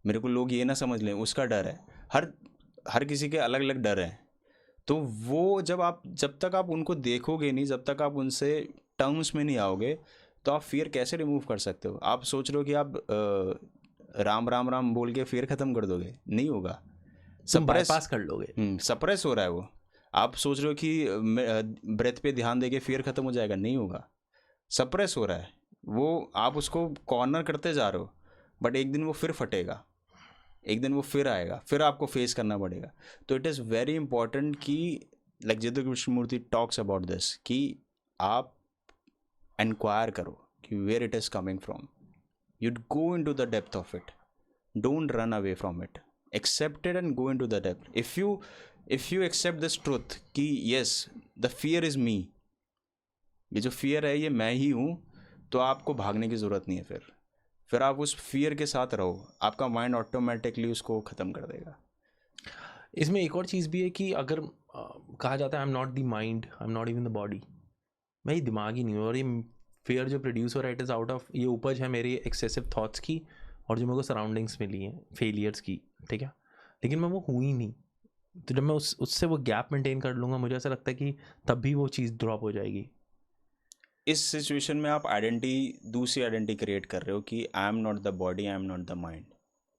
मेरे को लोग ये ना समझ लें, उसका डर है. हर किसी के अलग अलग डर हैं. तो वो जब तक आप उनको देखोगे नहीं, जब तक आप उनसे टर्म्स में नहीं आओगे, तो आप फियर कैसे रिमूव कर सकते हो. आप सोच रहे हो कि आप राम राम राम बोल के फियर ख़त्म कर दोगे, नहीं होगा. सप्रेस कर लोगे, सप्रेस हो रहा है वो. आप सोच रहे हो कि ब्रेथ पे ध्यान देके फियर ख़त्म हो जाएगा, नहीं होगा. सप्रेस हो रहा है वो, आप उसको कॉर्नर करते जा रहे हो. बट एक दिन वो फिर फटेगा, एक दिन वो फिर आएगा, फिर आपको फेस करना पड़ेगा. तो इट इज़ वेरी इंपॉर्टेंट कि like Jiddu Krishnamurti talks about this कि आप इंक्वायर करो कि where it is coming from. You'd go into the depth of it. Don't run away from it. Accept it and go into the depth. If you accept this truth कि yes, the fear is me, ये जो fear है ये मैं ही हूँ, तो आपको भागने की ज़रूरत नहीं है. फिर फिर आप उस फियर के साथ रहो, आपका माइंड ऑटोमेटिकली उसको ख़त्म कर देगा। इसमें एक और चीज़ भी है कि अगर कहा जाता है आई am not the mind, I am not even the body, मैं ये दिमाग ही नहीं हूँ, और ये फेयर जो प्रोड्यूस हो रहा है इट इज़ आउट ऑफ, ये उपज है मेरे एक्सेसिव थॉट्स की और जो मेरे को सराउंडिंग्स मिली हैं फेलियर्स की, ठीक है, लेकिन मैं वो हूँ ही नहीं। तो जब मैं उससे वो गैप मेंटेन कर लूँगा, मुझे ऐसा लगता है कि तब भी वो चीज़ ड्रॉप हो जाएगी। इस सिचुएशन में आप दूसरी आइडेंटिटी क्रिएट कर रहे हो कि आई am not the body, I am not the mind,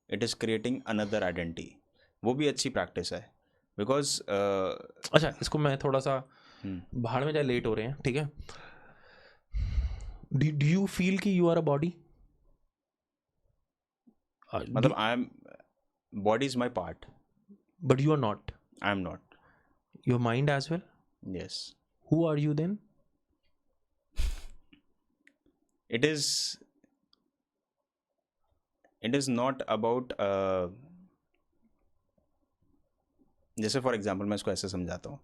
it is creating another identity. वो भी अच्छी प्रैक्टिस है बिकॉज अच्छा, इसको मैं थोड़ा सा बाहर में जाए, लेट हो रहे हैं, ठीक है, डू यू फील कि यू आर अ बॉडी? मतलब I am, body is my part, but you are not, I am not, your mind as well, yes, who are you then? it is not about जैसे फॉर एग्जांपल मैं इसको ऐसे समझाता हूँ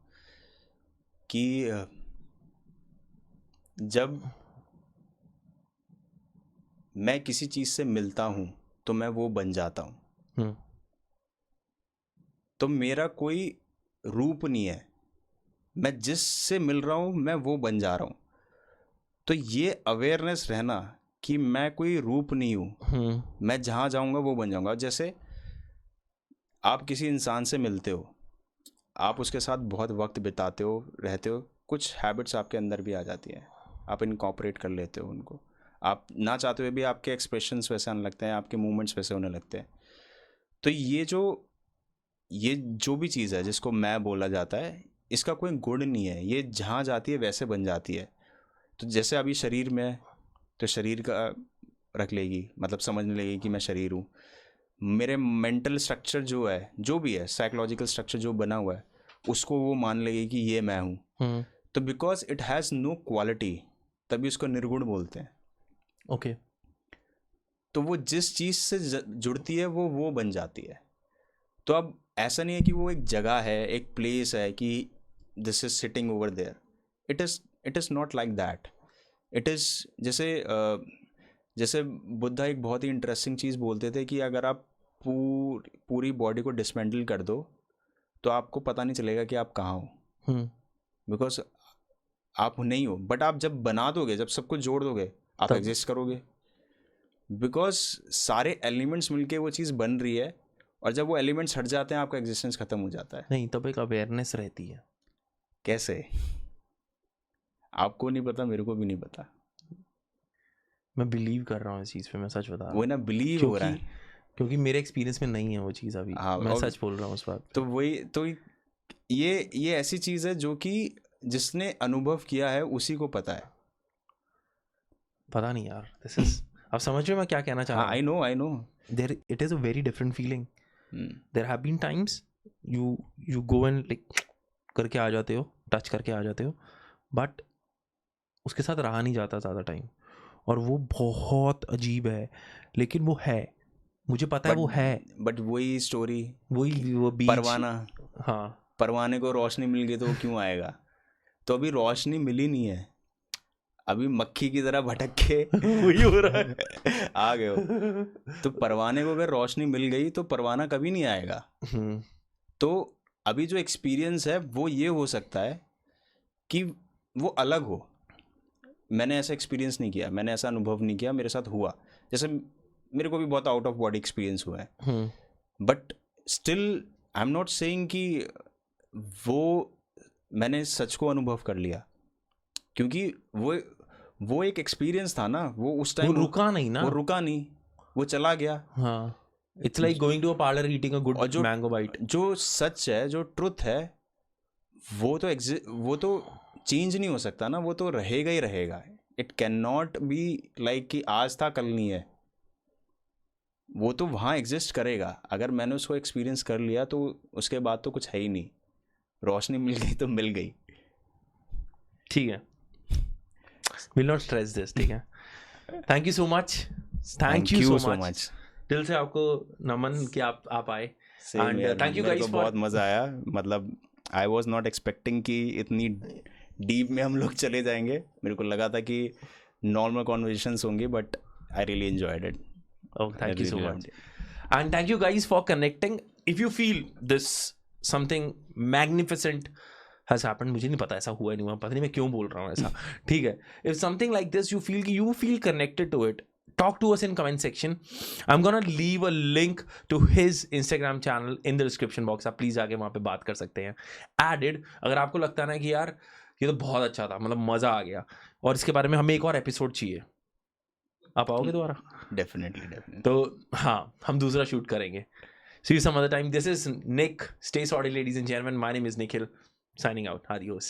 कि जब मैं किसी चीज़ से मिलता हूँ तो मैं वो बन जाता हूँ। तो मेरा कोई रूप नहीं है, मैं जिससे मिल रहा हूँ मैं वो बन जा रहा हूँ। तो ये अवेयरनेस रहना कि मैं कोई रूप नहीं हूँ, मैं जहाँ जाऊँगा वो बन जाऊँगा। जैसे आप किसी इंसान से मिलते हो, आप उसके साथ बहुत वक्त बिताते हो, रहते हो, कुछ हैबिट्स आपके अंदर भी आ जाती हैं, आप इनकॉर्पोरेट कर लेते हो उनको, आप ना चाहते हुए भी आपके एक्सप्रेशंस वैसे आने लगते हैं, आपके मूवमेंट्स वैसे होने लगते हैं। तो ये जो भी चीज़ है जिसको मैं बोला जाता है, इसका कोई गुण नहीं है, ये जहाँ जाती है वैसे बन जाती है। तो जैसे अभी शरीर में है तो शरीर का रख लेगी, मतलब समझने लगेगी कि मैं शरीर हूँ। मेरे मेंटल स्ट्रक्चर जो है, जो भी है साइकोलॉजिकल स्ट्रक्चर जो बना हुआ है, उसको वो मान लेगी कि ये मैं हूँ। तो because it has no quality, तभी उसको निर्गुण बोलते हैं। ओके। तो वो जिस चीज़ से जुड़ती है वो बन जाती है। तो अब ऐसा नहीं है कि वो एक जगह है, एक प्लेस है कि this is sitting over there, it is not like that. It is जैसे बुद्धा एक बहुत ही इंटरेस्टिंग चीज़ बोलते थे कि अगर आप पूरी बॉडी को डिसमेंटल कर दो तो आपको पता नहीं चलेगा कि आप कहाँ हो, बिकॉज आप नहीं हो। बट आप जब बना दोगे, जब सब कुछ जोड़ दोगे, आप एग्जिस्ट करोगे, बिकॉज सारे एलिमेंट्स मिलके वो चीज़ बन रही है। और जब वो एलिमेंट्स हट जाते हैं आपका एग्जिस्टेंस खत्म हो जाता है। नहीं, तब एक अवेयरनेस रहती है। कैसे? आपको नहीं पता, मेरे को भी नहीं पता। मैं बिलीव कर रहा हूँ इस चीज़ पे, मैं सच बता रहा हूँ। वो ना बिलीव हो रहा है क्योंकि मेरे एक्सपीरियंस में नहीं है वो चीज़ अभी। हाँ, मैं सच बोल रहा हूँ उस बात पे। तो वही तो ये ऐसी चीज़ है जो कि जिसने अनुभव किया है उसी को पता है। पता नहीं यार, दिस इज, आप समझ रहे हो मैं क्या कहना चाह रहा हूँ? I know there it is a very different feeling. There have been times you go and like करके आ जाते हो, टच करके आ जाते हो, बट उसके साथ रहा नहीं जाता ज़्यादा टाइम, और वो बहुत अजीब है, लेकिन वो है, मुझे पता है वो है। बट वही स्टोरी, वो बीच, परवाना, हाँ, परवाने को रोशनी मिल गई तो वो क्यों आएगा? तो अभी रोशनी मिली नहीं है, अभी मक्खी की तरह भटक के वही हो रहा है आ गए हो। तो परवाने को अगर रोशनी मिल गई तो परवाना कभी नहीं आएगा। तो अभी जो एक्सपीरियंस है वो ये हो सकता है कि वो अलग हो। मैंने ऐसा एक्सपीरियंस नहीं किया, मैंने ऐसा अनुभव नहीं किया, मेरे साथ हुआ। जैसे मेरे को भी बहुत आउट ऑफ बॉडी एक्सपीरियंस हुआ है, but still I am not saying कि वो मैंने सच को अनुभव कर लिया, क्योंकि वो एक एक्सपीरियंस था ना, वो उस टाइम वो रुका नहीं ना, वो रुका नहीं, वो चला गया। हाँ, it's like going to a parlour eating a good mango bite. जो सच है, जो ट्रुथ है, वो तो चेंज नहीं हो सकता ना, वो तो रहेगा ही रहेगा। It can not be like कि आज था कल नहीं है, वो तो वहाँ एग्जिस्ट करेगा। अगर मैंने उसको एक्सपीरियंस कर लिया तो उसके बाद तो कुछ है ही नहीं, रोशनी मिल गई तो मिल गई। ठीक है, विल नॉट स्ट्रेस दिस, ठीक है। Thank you so much, thank you so much, दिल से आपको नमन कि आप आए। एंड थैंक यू गाइस, बहुत मज़ा आया। मतलब आई वॉज नॉट एक्सपेक्टिंग कि इतनी डीप में हम लोग चले जाएंगे। मेरे को लगा था कि नॉर्मल कॉन्वर्सेशंस होंगी, but I really enjoyed it. Oh, thank you so really much. loved it. And thank you guys for connecting. If you feel this something magnificent has happened, मुझे नहीं पता ऐसा हुआ नहीं हुआ, पता नहीं मैं क्यों बोल रहा हूँ ऐसा, ठीक है. If something like this you feel connected to it, talk to us in comment section. I'm gonna leave a link to his Instagram channel in the description box. आप प्लीज आके वहाँ पे बात कर सकते हैं. Added, अगर आपको लगता है ना कि यार ये तो बहुत अच्छा था, मतलब मजा आ गया और इसके बारे में हमें एक और एपिसोड चाहिए, आप आओगे दोबारा? Definitely. तो हाँ, हम दूसरा शूट करेंगे. See you some other time. This is Nick. Stay sorry, ladies and gentlemen. My name is Nikhil. Signing out. Adios.